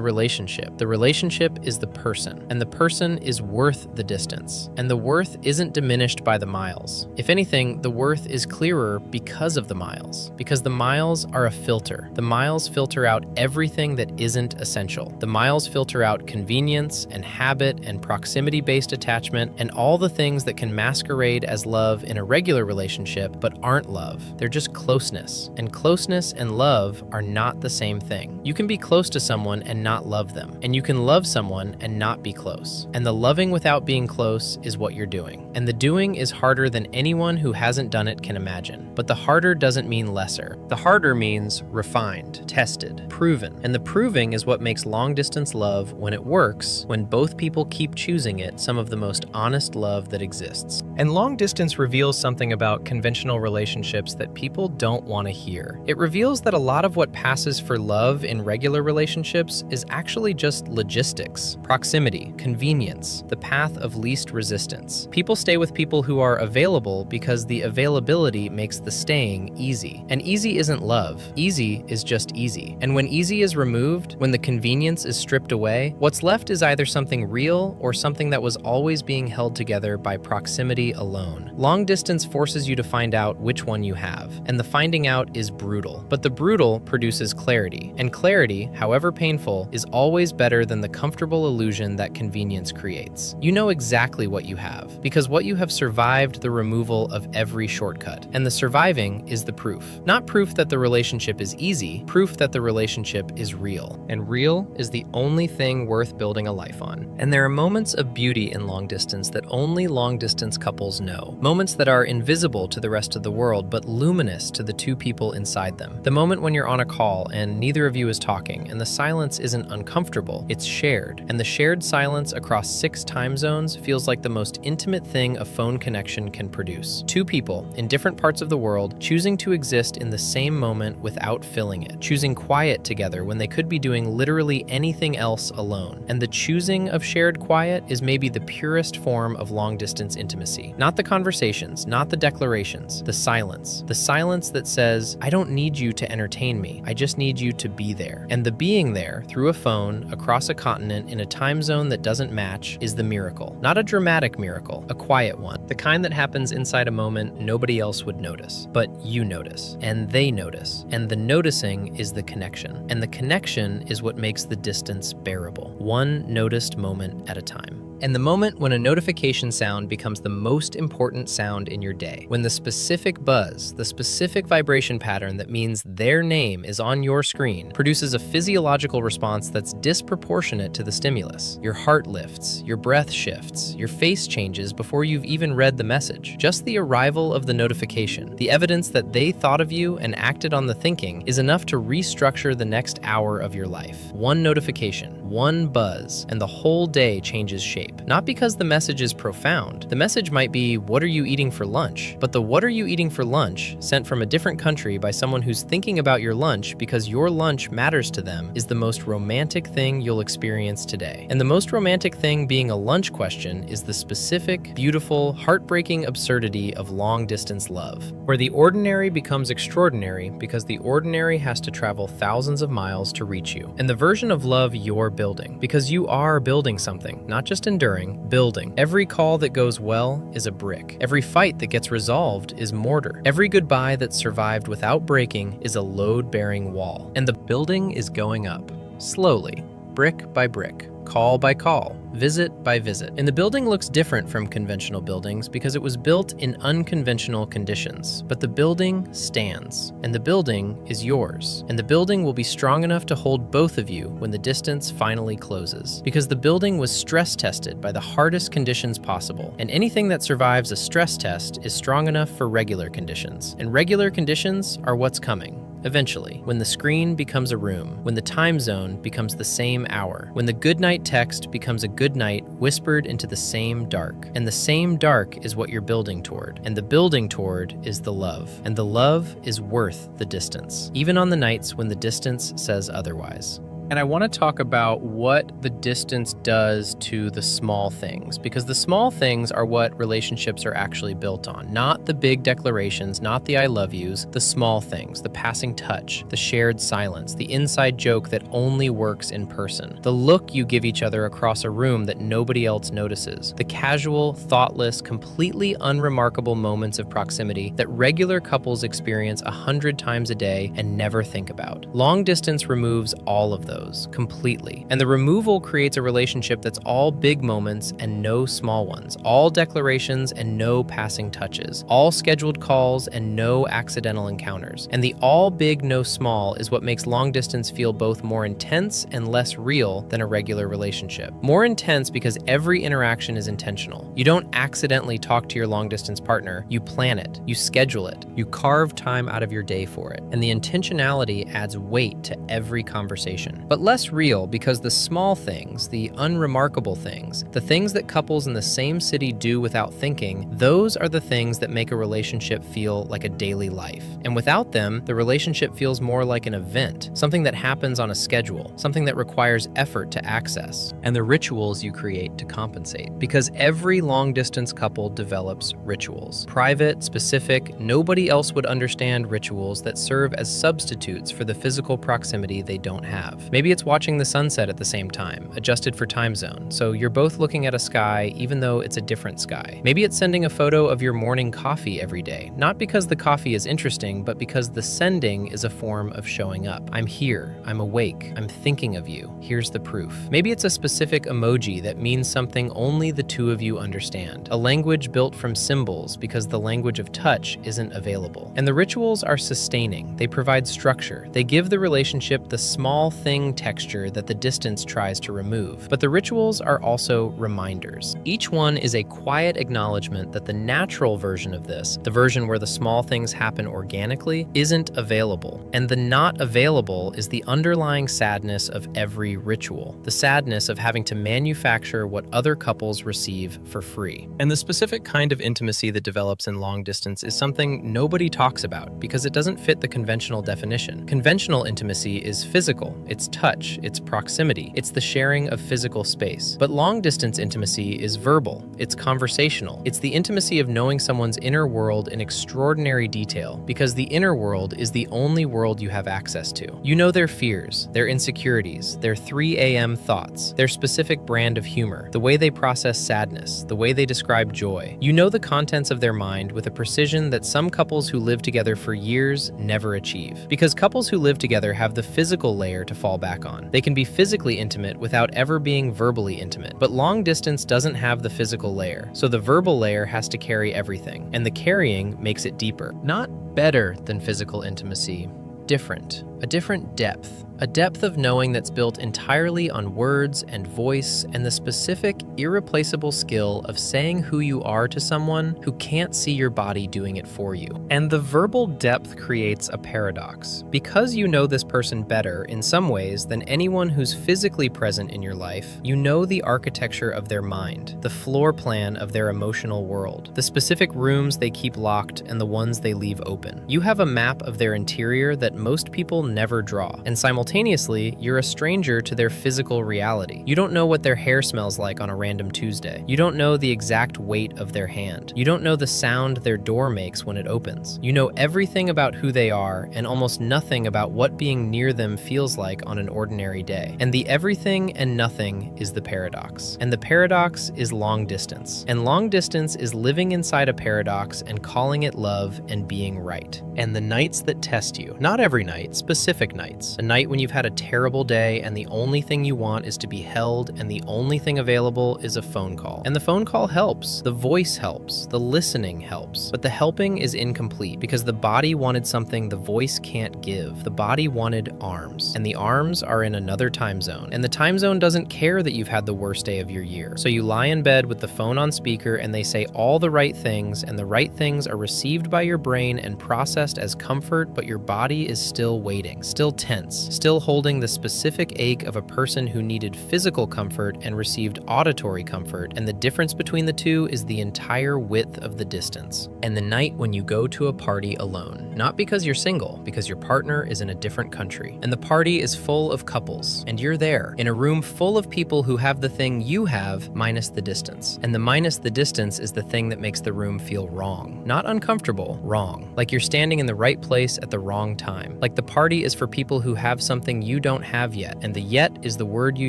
relationship. The relationship is the person, and the person is worth the distance. And the worth isn't diminished by the miles. If anything, the worth is clearer because of the miles, because the miles are a filter. The miles filter out everything that isn't essential. The miles filter out convenience and habit and proximity-based attachment and all the things that can masquerade as love in a regular relationship but aren't love. They're just closeness. And closeness and love are not the same thing. You can be close to someone and not love them. And you can love someone and not be close. And the loving without being close is what you're doing. And the doing is harder than anyone who hasn't done it can imagine. But the harder doesn't mean lesser. The harder means refined, tested, proven. And the proving is what makes long-distance love, when it works, when both people keep choosing it, some of the most honest love that exists. And long distance reveals something about conventional relationships that people don't want to hear. It reveals that a lot of what passes for love in regular relationships is actually just logistics, proximity, convenience, the path of least resistance. People stay with people who are available because the availability makes the staying easy. And easy isn't love. Easy is just easy. And when easy is removed, when the convenience is stripped away, what's left is either something real or something that was always being held together by proximity alone. Long distance forces you to find out which one you have, and the finding out is brutal. But the brutal produces clarity, and clarity, however painful, is always better than the comfortable illusion that convenience creates. You know exactly what you have, because what you have survived the removal of every shortcut, and the surviving is the proof. Not proof that the relationship is easy, proof that the relationship is real. And real is the only thing worth building a life on. And there are moments of beauty in long distance that only long-distance couples know. Moments that are invisible to the rest of the world, but luminous to the two people inside them. The moment when you're on a call and neither of you is talking, and the silence isn't uncomfortable, it's shared. And the shared silence across 6 time zones feels like the most intimate thing a phone connection can produce. Two people in different parts of the world choosing to exist in the same moment without filling it. Choosing quiet together when they could be doing literally anything else alone. And the choosing of shared quiet is maybe the purest form of long-distance intimacy. Not the conversations, not the declarations, the silence. The silence that says, I don't need you to entertain me, I just need you to be there. And the being there, through a phone, across a continent, in a time zone that doesn't match, is the miracle. Not a dramatic miracle, a quiet one. The kind that happens inside a moment nobody else would notice. But you notice, and they notice. And the noticing is the connection. And the connection is what makes the distance bearable. One noticed moment at a time. And the moment when a notification sound becomes the most important sound in your day. When the specific buzz, the specific vibration pattern that means their name is on your screen, produces a physiological response that's disproportionate to the stimulus. Your heart lifts, your breath shifts, your face changes before you've even read the message. Just the arrival of the notification, the evidence that they thought of you and acted on the thinking, is enough to restructure the next hour of your life. One notification, one buzz, and the whole day changes shape. Not because the message is profound. The message might be, what are you eating for lunch? But the what are you eating for lunch, sent from a different country by someone who's thinking about your lunch because your lunch matters to them, is the most romantic thing you'll experience today. And the most romantic thing being a lunch question is the specific, beautiful, heartbreaking absurdity of long-distance love, where the ordinary becomes extraordinary because the ordinary has to travel thousands of miles to reach you. And the version of love you're building, because you are building something, not just enduring, building. Every call that goes well is a brick. Every fight that gets resolved is mortar. Every goodbye that survived without breaking is a load-bearing wall. And the building is going up, slowly, brick by brick, call by call, visit by visit. And the building looks different from conventional buildings because it was built in unconventional conditions. But the building stands, and the building is yours. And the building will be strong enough to hold both of you when the distance finally closes. Because the building was stress tested by the hardest conditions possible. And anything that survives a stress test is strong enough for regular conditions. And regular conditions are what's coming. Eventually, when the screen becomes a room, when the time zone becomes the same hour, when the goodnight text becomes a goodnight whispered into the same dark. And the same dark is what you're building toward. And the building toward is the love. And the love is worth the distance, even on the nights when the distance says otherwise. And I want to talk about what the distance does to the small things, because the small things are what relationships are actually built on. Not the big declarations, not the I love yous, the small things, the passing touch, the shared silence, the inside joke that only works in person, the look you give each other across a room that nobody else notices, the casual, thoughtless, completely unremarkable moments of proximity that regular couples experience 100 times a day and never think about. Long distance removes all of those completely. And the removal creates a relationship that's all big moments and no small ones, all declarations and no passing touches, all scheduled calls and no accidental encounters. And the all big, no small is what makes long distance feel both more intense and less real than a regular relationship. More intense because every interaction is intentional. You don't accidentally talk to your long distance partner, you plan it, you schedule it, you carve time out of your day for it. And the intentionality adds weight to every conversation. But less real because the small things, the unremarkable things, the things that couples in the same city do without thinking, those are the things that make a relationship feel like a daily life. And without them, the relationship feels more like an event, something that happens on a schedule, something that requires effort to access, and the rituals you create to compensate. Because every long-distance couple develops rituals. Private, specific, nobody else would understand rituals that serve as substitutes for the physical proximity they don't have. Maybe it's watching the sunset at the same time, adjusted for time zone, so you're both looking at a sky even though it's a different sky. Maybe it's sending a photo of your morning coffee every day, not because the coffee is interesting, but because the sending is a form of showing up. I'm here, I'm awake, I'm thinking of you, here's the proof. Maybe it's a specific emoji that means something only the two of you understand, a language built from symbols because the language of touch isn't available. And the rituals are sustaining, they provide structure, they give the relationship the small thing texture that the distance tries to remove. But the rituals are also reminders. Each one is a quiet acknowledgement that the natural version of this, the version where the small things happen organically, isn't available. And the not available is the underlying sadness of every ritual. The sadness of having to manufacture what other couples receive for free. And the specific kind of intimacy that develops in long distance is something nobody talks about because it doesn't fit the conventional definition. Conventional intimacy is physical, it's touch, it's proximity, it's the sharing of physical space. But long-distance intimacy is verbal, it's conversational, it's the intimacy of knowing someone's inner world in extraordinary detail, because the inner world is the only world you have access to. You know their fears, their insecurities, their 3 a.m. thoughts, their specific brand of humor, the way they process sadness, the way they describe joy. You know the contents of their mind with a precision that some couples who live together for years never achieve. Because couples who live together have the physical layer to fall back on. They can be physically intimate without ever being verbally intimate. But long distance doesn't have the physical layer, so the verbal layer has to carry everything, and the carrying makes it deeper. Not better than physical intimacy, different. A different depth. A depth of knowing that's built entirely on words and voice and the specific, irreplaceable skill of saying who you are to someone who can't see your body doing it for you. And the verbal depth creates a paradox. Because you know this person better in some ways than anyone who's physically present in your life, you know the architecture of their mind, the floor plan of their emotional world, the specific rooms they keep locked and the ones they leave open. You have a map of their interior that most people never draw, and simultaneously, you're a stranger to their physical reality. You don't know what their hair smells like on a random Tuesday. You don't know the exact weight of their hand. You don't know the sound their door makes when it opens. You know everything about who they are and almost nothing about what being near them feels like on an ordinary day. And the everything and nothing is the paradox. And the paradox is long distance. And long distance is living inside a paradox and calling it love and being right. And the nights that test you, not every night, specifically specific nights. A night when you've had a terrible day and the only thing you want is to be held and the only thing available is a phone call. And the phone call helps, the voice helps, the listening helps, but the helping is incomplete because the body wanted something the voice can't give. The body wanted arms, and the arms are in another time zone. And the time zone doesn't care that you've had the worst day of your year. So you lie in bed with the phone on speaker and they say all the right things, and the right things are received by your brain and processed as comfort, but your body is still waiting, still tense, still holding the specific ache of a person who needed physical comfort and received auditory comfort, and the difference between the two is the entire width of the distance. And the night when you go to a party alone, not because you're single, because your partner is in a different country, and the party is full of couples, and you're there in a room full of people who have the thing you have minus the distance. And the minus the distance is the thing that makes the room feel wrong. Not uncomfortable, wrong. Like you're standing in the right place at the wrong time. Like the party is for people who have something you don't have yet, and the yet is the word you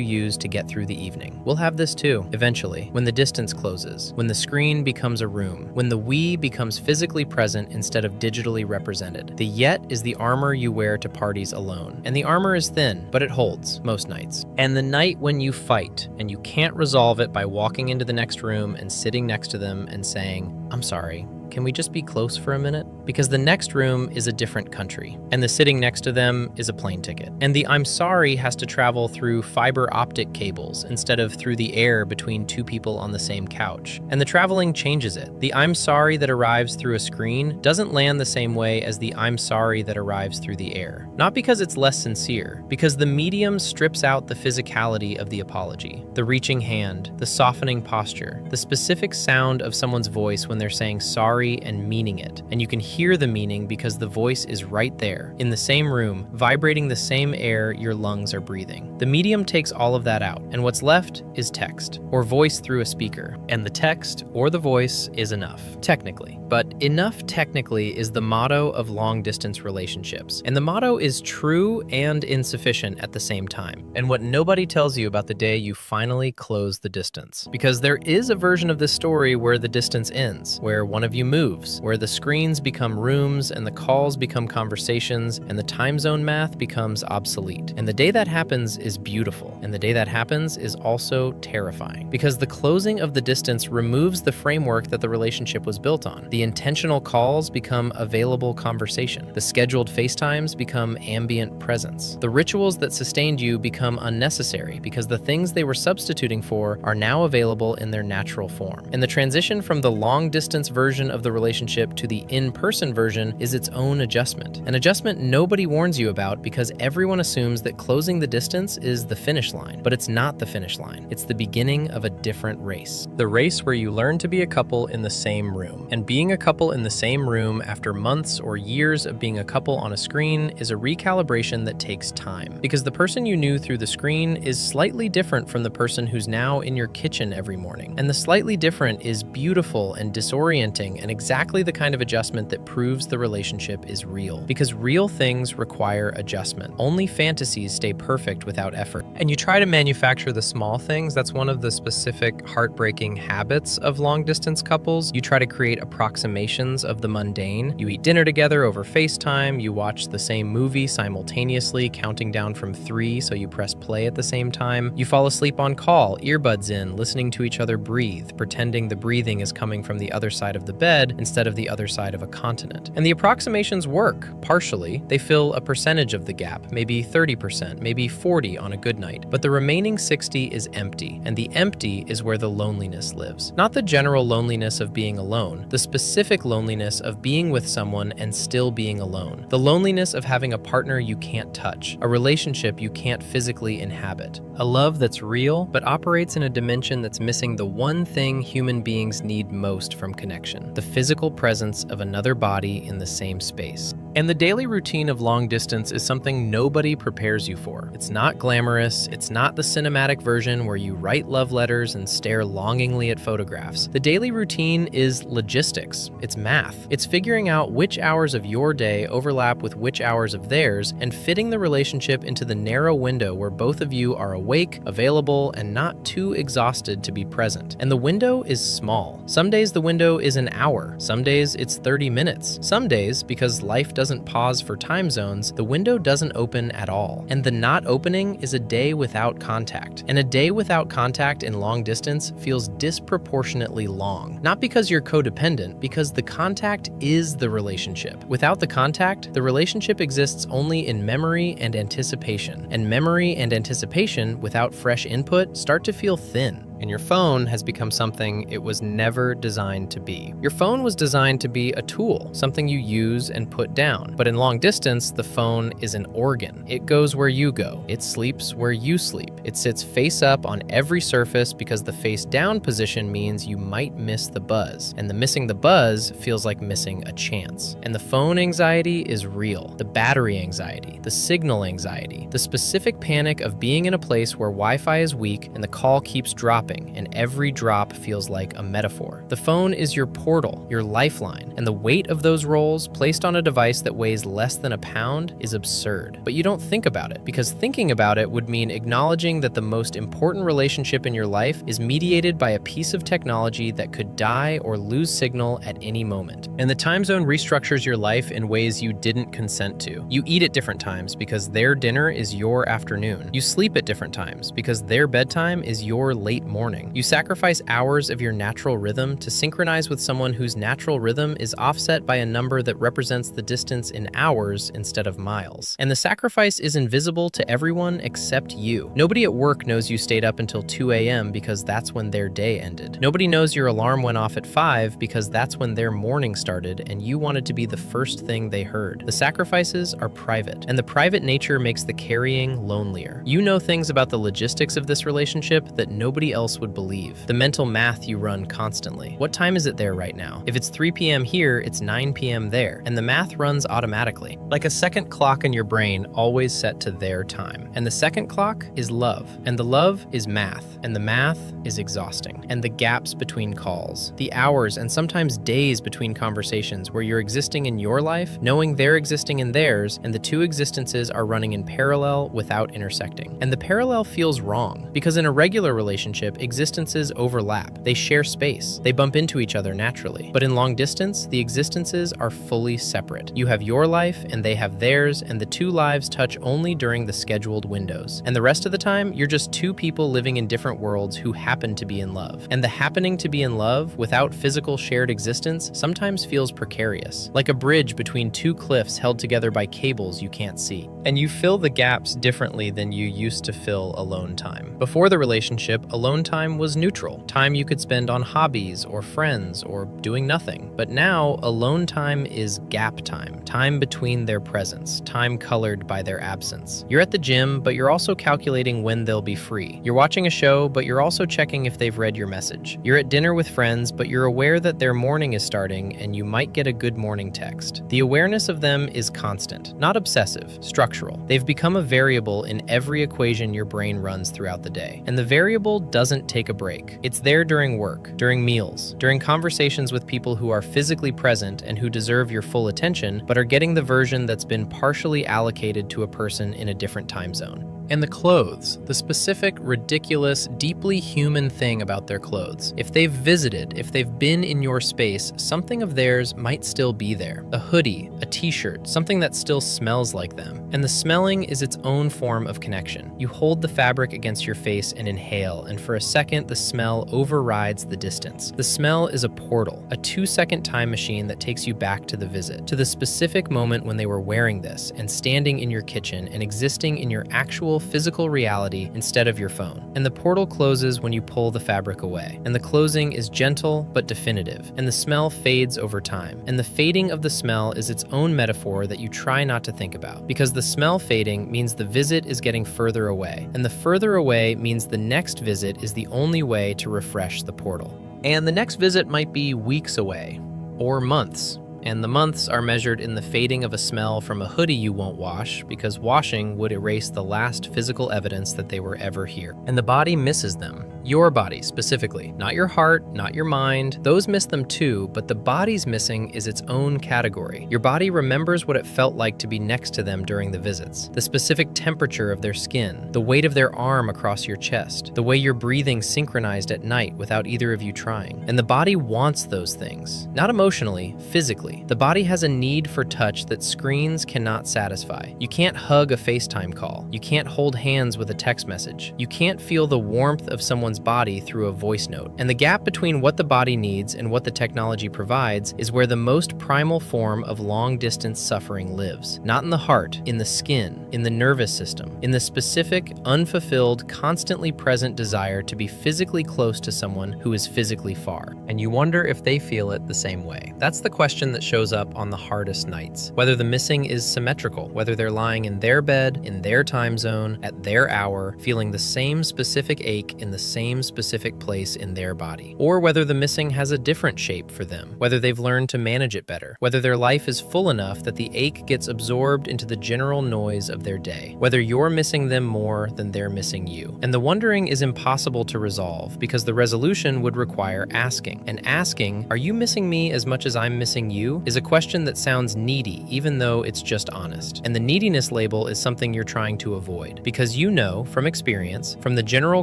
use to get through the evening. We'll have this too, eventually, when the distance closes, when the screen becomes a room, when the we becomes physically present instead of digitally represented. The yet is the armor you wear to parties alone. And the armor is thin, but it holds, most nights. And the night when you fight, and you can't resolve it by walking into the next room and sitting next to them and saying, "I'm sorry, can we just be close for a minute?" Because the next room is a different country, and the sitting next to them is a plane ticket. And the "I'm sorry" has to travel through fiber optic cables instead of through the air between two people on the same couch. And the traveling changes it. The "I'm sorry" that arrives through a screen doesn't land the same way as the "I'm sorry" that arrives through the air. Not because it's less sincere, because the medium strips out the physicality of the apology, the reaching hand, the softening posture, the specific sound of someone's voice when they're saying sorry and meaning it. And you can hear the meaning because the voice is right there, in the same room, vibrating the same air your lungs are breathing. The medium takes all of that out, and what's left is text, or voice through a speaker. And the text, or the voice, is enough, technically. But enough technically is the motto of long-distance relationships. And the motto is true and insufficient at the same time. And what nobody tells you about the day you finally close the distance. Because there is a version of this story where the distance ends, where one of you moves, where the screens become rooms and the calls become conversations and the time zone math becomes obsolete. And the day that happens is beautiful. And the day that happens is also terrifying. Because the closing of the distance removes the framework that the relationship was built on. The intentional calls become available conversation. The scheduled FaceTimes become ambient presence. The rituals that sustained you become unnecessary because the things they were substituting for are now available in their natural form. And the transition from the long-distance version of the relationship to the in-person version is its own adjustment. An adjustment nobody warns you about because everyone assumes that closing the distance is the finish line. But it's not the finish line. It's the beginning of a different race. The race where you learn to be a couple in the same room. And being a couple in the same room after months or years of being a couple on a screen is a recalibration that takes time. Because the person you knew through the screen is slightly different from the person who's now in your kitchen every morning. And the slightly different is beautiful and disorienting and exactly the kind of adjustment that proves the relationship is real. Because real things require adjustment. Only fantasies stay perfect without effort. And you try to manufacture the small things. That's one of the specific heartbreaking habits of long-distance couples. You try to create approximations of the mundane. You eat dinner together over FaceTime. You watch the same movie simultaneously, counting down from 3 so you press play at the same time. You fall asleep on call, earbuds in, listening to each other breathe, pretending the breathing is coming from the other side of the bed instead of the other side of a continent. And the approximations work, partially. They fill a percentage of the gap, maybe 30%, maybe 40 on a good night. But the remaining 60 is empty, and the empty is where the loneliness lives. Not the general loneliness of being alone, the specific loneliness of being with someone and still being alone. The loneliness of having a partner you can't touch, a relationship you can't physically inhabit. A love that's real, but operates in a dimension that's missing the one thing human beings need most from connection: the physical presence of another body in the same space. And the daily routine of long distance is something nobody prepares you for. It's not glamorous, it's not the cinematic version where you write love letters and stare longingly at photographs. The daily routine is logistics, it's math. It's figuring out which hours of your day overlap with which hours of theirs and fitting the relationship into the narrow window where both of you are awake, available, and not too exhausted to be present. And the window is small. Some days the window is an hour, some days it's 30 minutes. Some days, because life doesn't doesn't pause for time zones, the window doesn't open at all. And the not opening is a day without contact. And a day without contact in long distance feels disproportionately long. Not because you're codependent, because the contact is the relationship. Without the contact, the relationship exists only in memory and anticipation. And memory and anticipation without fresh input start to feel thin. And your phone has become something it was never designed to be. Your phone was designed to be a tool, something you use and put down. But in long distance, the phone is an organ. It goes where you go. It sleeps where you sleep. It sits face up on every surface because the face down position means you might miss the buzz. And the missing the buzz feels like missing a chance. And the phone anxiety is real. The battery anxiety, the signal anxiety, the specific panic of being in a place where Wi-Fi is weak and the call keeps dropping, and every drop feels like a metaphor. The phone is your portal, your lifeline, and the weight of those rolls placed on a device that weighs less than a pound is absurd. But you don't think about it, because thinking about it would mean acknowledging that the most important relationship in your life is mediated by a piece of technology that could die or lose signal at any moment. And the time zone restructures your life in ways you didn't consent to. You eat at different times because their dinner is your afternoon. You sleep at different times because their bedtime is your late morning. You sacrifice hours of your natural rhythm to synchronize with someone whose natural rhythm is offset by a number that represents the distance in hours instead of miles. And the sacrifice is invisible to everyone except you. Nobody at work knows you stayed up until 2 a.m. because that's when their day ended. Nobody knows your alarm went off at 5 because that's when their morning started and you wanted to be the first thing they heard. The sacrifices are private, and the private nature makes the carrying lonelier. You know things about the logistics of this relationship that nobody else would believe. The mental math you run constantly. What time is it there right now? If it's 3 p.m. here, it's 9 p.m. there. And the math runs automatically. Like a second clock in your brain always set to their time. And the second clock is love. And the love is math. And the math is exhausting. And the gaps between calls. The hours and sometimes days between conversations where you're existing in your life, knowing they're existing in theirs, and the two existences are running in parallel without intersecting. And the parallel feels wrong, because in a regular relationship, existences overlap. They share space. They bump into each other naturally. But in long distance, the existences are fully separate. You have your life and they have theirs, and the two lives touch only during the scheduled windows. And the rest of the time, you're just two people living in different worlds who happen to be in love. And the happening to be in love without physical shared existence sometimes feels precarious, like a bridge between two cliffs held together by cables you can't see. And you fill the gaps differently than you used to fill alone time. Before the relationship, alone time was neutral, time you could spend on hobbies or friends or doing nothing. But now, alone time is gap time, time between their presence, time colored by their absence. You're at the gym, but you're also calculating when they'll be free. You're watching a show, but you're also checking if they've read your message. You're at dinner with friends, but you're aware that their morning is starting and you might get a good morning text. The awareness of them is constant, not obsessive, structural. They've become a variable in every equation your brain runs throughout the day. And the variable doesn't take a break. It's there during work, during meals, during conversations with people who are physically present and who deserve your full attention, but are getting the version that's been partially allocated to a person in a different time zone. And the clothes, the specific, ridiculous, deeply human thing about their clothes. If they've visited, if they've been in your space, something of theirs might still be there. A hoodie, a t-shirt, something that still smells like them. And the smelling is its own form of connection. You hold the fabric against your face and inhale, and for a second, the smell overrides the distance. The smell is a portal, a 2-second time machine that takes you back to the visit, to the specific moment when they were wearing this and standing in your kitchen and existing in your actual physical reality instead of your phone. And the portal closes when you pull the fabric away. And the closing is gentle but definitive. And the smell fades over time. And the fading of the smell is its own metaphor that you try not to think about. Because the smell fading means the visit is getting further away. And the further away means the next visit is the only way to refresh the portal. And the next visit might be weeks away, or months. And the months are measured in the fading of a smell from a hoodie you won't wash, because washing would erase the last physical evidence that they were ever here. And the body misses them. Your body, specifically. Not your heart, not your mind. Those miss them too, but the body's missing is its own category. Your body remembers what it felt like to be next to them during the visits. The specific temperature of their skin, the weight of their arm across your chest, the way you're breathing synchronized at night without either of you trying. And the body wants those things. Not emotionally, physically. The body has a need for touch that screens cannot satisfy. You can't hug a FaceTime call. You can't hold hands with a text message. You can't feel the warmth of someone's body through a voice note. And the gap between what the body needs and what the technology provides is where the most primal form of long-distance suffering lives. Not in the heart, in the skin, in the nervous system, in the specific, unfulfilled, constantly present desire to be physically close to someone who is physically far. And you wonder if they feel it the same way. That's the question that shows up on the hardest nights. Whether the missing is symmetrical, whether they're lying in their bed, in their time zone, at their hour, feeling the same specific ache in the same specific place in their body. Or whether the missing has a different shape for them, whether they've learned to manage it better, whether their life is full enough that the ache gets absorbed into the general noise of their day, whether you're missing them more than they're missing you. And the wondering is impossible to resolve because the resolution would require asking. And asking, "Are you missing me as much as I'm missing you?" is a question that sounds needy, even though it's just honest. And the neediness label is something you're trying to avoid because you know from experience, from the general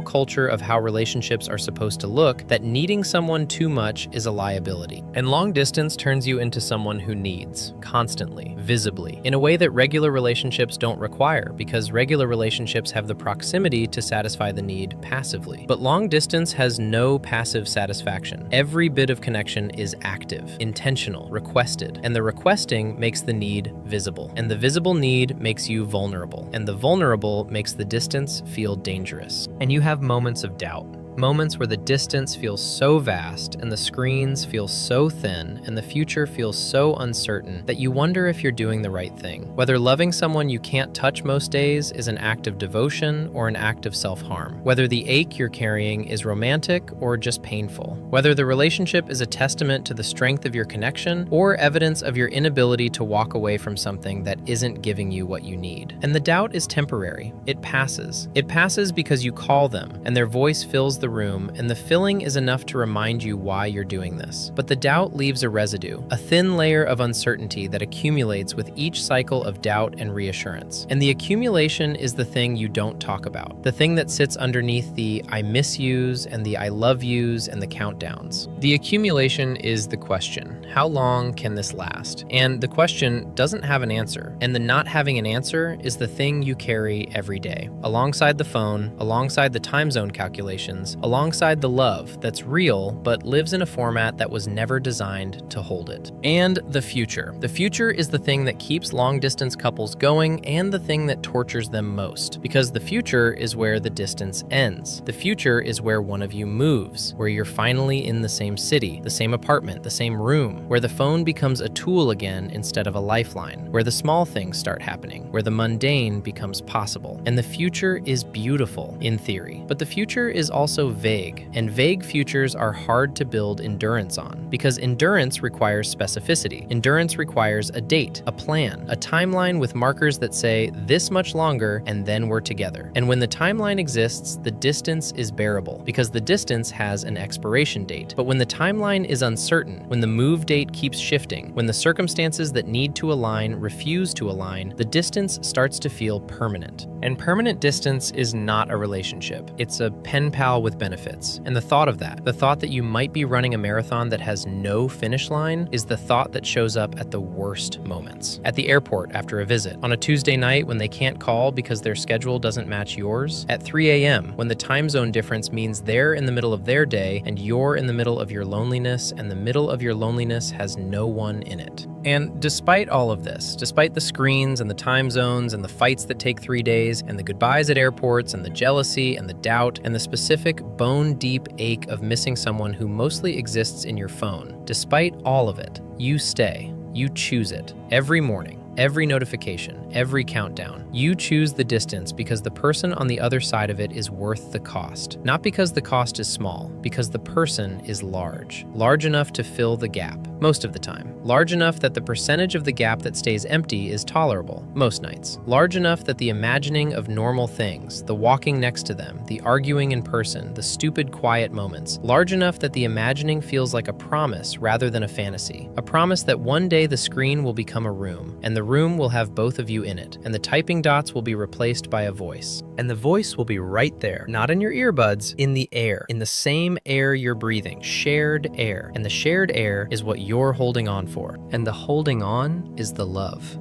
culture of how relationships are supposed to look, that needing someone too much is a liability. And long distance turns you into someone who needs, constantly, visibly, in a way that regular relationships don't require because regular relationships have the proximity to satisfy the need passively. But long distance has no passive satisfaction. Every bit of connection is active, intentional, requested, and the requesting makes the need visible. And the visible need makes you vulnerable, and the vulnerable makes the distance feel dangerous. And you have moments of doubt. Moments where the distance feels so vast and the screens feel so thin and the future feels so uncertain that you wonder if you're doing the right thing. Whether loving someone you can't touch most days is an act of devotion or an act of self-harm. Whether the ache you're carrying is romantic or just painful. Whether the relationship is a testament to the strength of your connection or evidence of your inability to walk away from something that isn't giving you what you need. And the doubt is temporary. It passes. It passes because you call them and their voice fills the room, and the filling is enough to remind you why you're doing this. But the doubt leaves a residue, a thin layer of uncertainty that accumulates with each cycle of doubt and reassurance. And the accumulation is the thing you don't talk about, the thing that sits underneath the I miss yous and the I love yous and the countdowns. The accumulation is the question. How long can this last? And the question doesn't have an answer, and the not having an answer is the thing you carry every day, alongside the phone, alongside the time zone calculations, alongside the love that's real but lives in a format that was never designed to hold it. And the future. The future is the thing that keeps long-distance couples going and the thing that tortures them most, because the future is where the distance ends. The future is where one of you moves, where you're finally in the same city, the same apartment, the same room, where the phone becomes a tool again instead of a lifeline, where the small things start happening, where the mundane becomes possible. And the future is beautiful, in theory, but the future is also vague, and vague futures are hard to build endurance on, because endurance requires specificity. Endurance requires a date, a plan, a timeline with markers that say this much longer and then we're together. And when the timeline exists, the distance is bearable, because the distance has an expiration date. But when the timeline is uncertain, when the move date keeps shifting, when the circumstances that need to align refuse to align, the distance starts to feel permanent. And permanent distance is not a relationship. It's a pen pal with benefits. And the thought of that, the thought that you might be running a marathon that has no finish line, is the thought that shows up at the worst moments. At the airport after a visit, on a Tuesday night when they can't call because their schedule doesn't match yours, at 3 a.m. when the time zone difference means they're in the middle of their day and you're in the middle of your loneliness, and the middle of your loneliness has no one in it. And despite all of this, despite the screens and the time zones and the fights that take 3 days and the goodbyes at airports and the jealousy and the doubt and the specific bone-deep ache of missing someone who mostly exists in your phone, despite all of it, you stay. You choose it every morning. Every notification, every countdown. You choose the distance because the person on the other side of it is worth the cost. Not because the cost is small, because the person is large. Large enough to fill the gap. most of the time. Large enough that the percentage of the gap that stays empty is tolerable, most nights. Large enough that the imagining of normal things, the walking next to them, the arguing in person, the stupid quiet moments, large enough that the imagining feels like a promise rather than a fantasy. A promise that one day the screen will become a room, and the room will have both of you in it, and the typing dots will be replaced by a voice. And the voice will be right there, not in your earbuds, in the air, in the same air you're breathing, shared air. And the shared air is what you're holding on for. And the holding on is the love.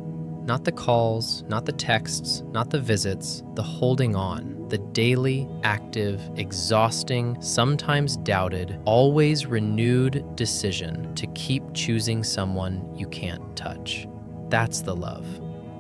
Not the calls, not the texts, not the visits, the holding on, the daily, active, exhausting, sometimes doubted, always renewed decision to keep choosing someone you can't touch. That's the love.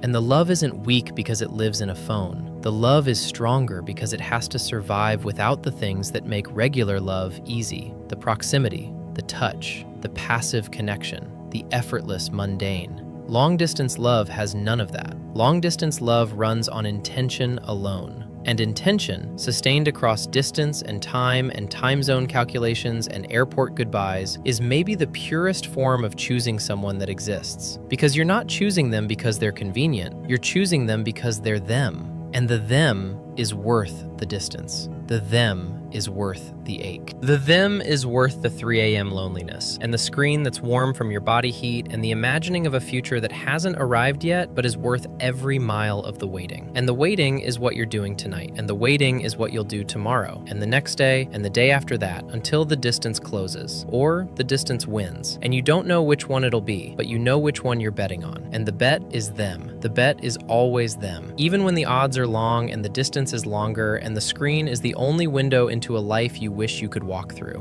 And the love isn't weak because it lives in a phone. The love is stronger because it has to survive without the things that make regular love easy. The proximity, the touch, the passive connection, the effortless mundane. Long-distance love has none of that. Long-distance love runs on intention alone. And intention, sustained across distance and time zone calculations and airport goodbyes, is maybe the purest form of choosing someone that exists. Because you're not choosing them because they're convenient, you're choosing them because they're them. And the them is worth the distance. The them is worth the ache. The them is worth the 3 a.m. loneliness, and the screen that's warm from your body heat, and the imagining of a future that hasn't arrived yet but is worth every mile of the waiting. And the waiting is what you're doing tonight, and the waiting is what you'll do tomorrow, and the next day, and the day after that, until the distance closes, or the distance wins. And you don't know which one it'll be, but you know which one you're betting on. And the bet is them. The bet is always them. Even when the odds are long and the distance is longer and the screen is the only window into a life you wish you could walk through.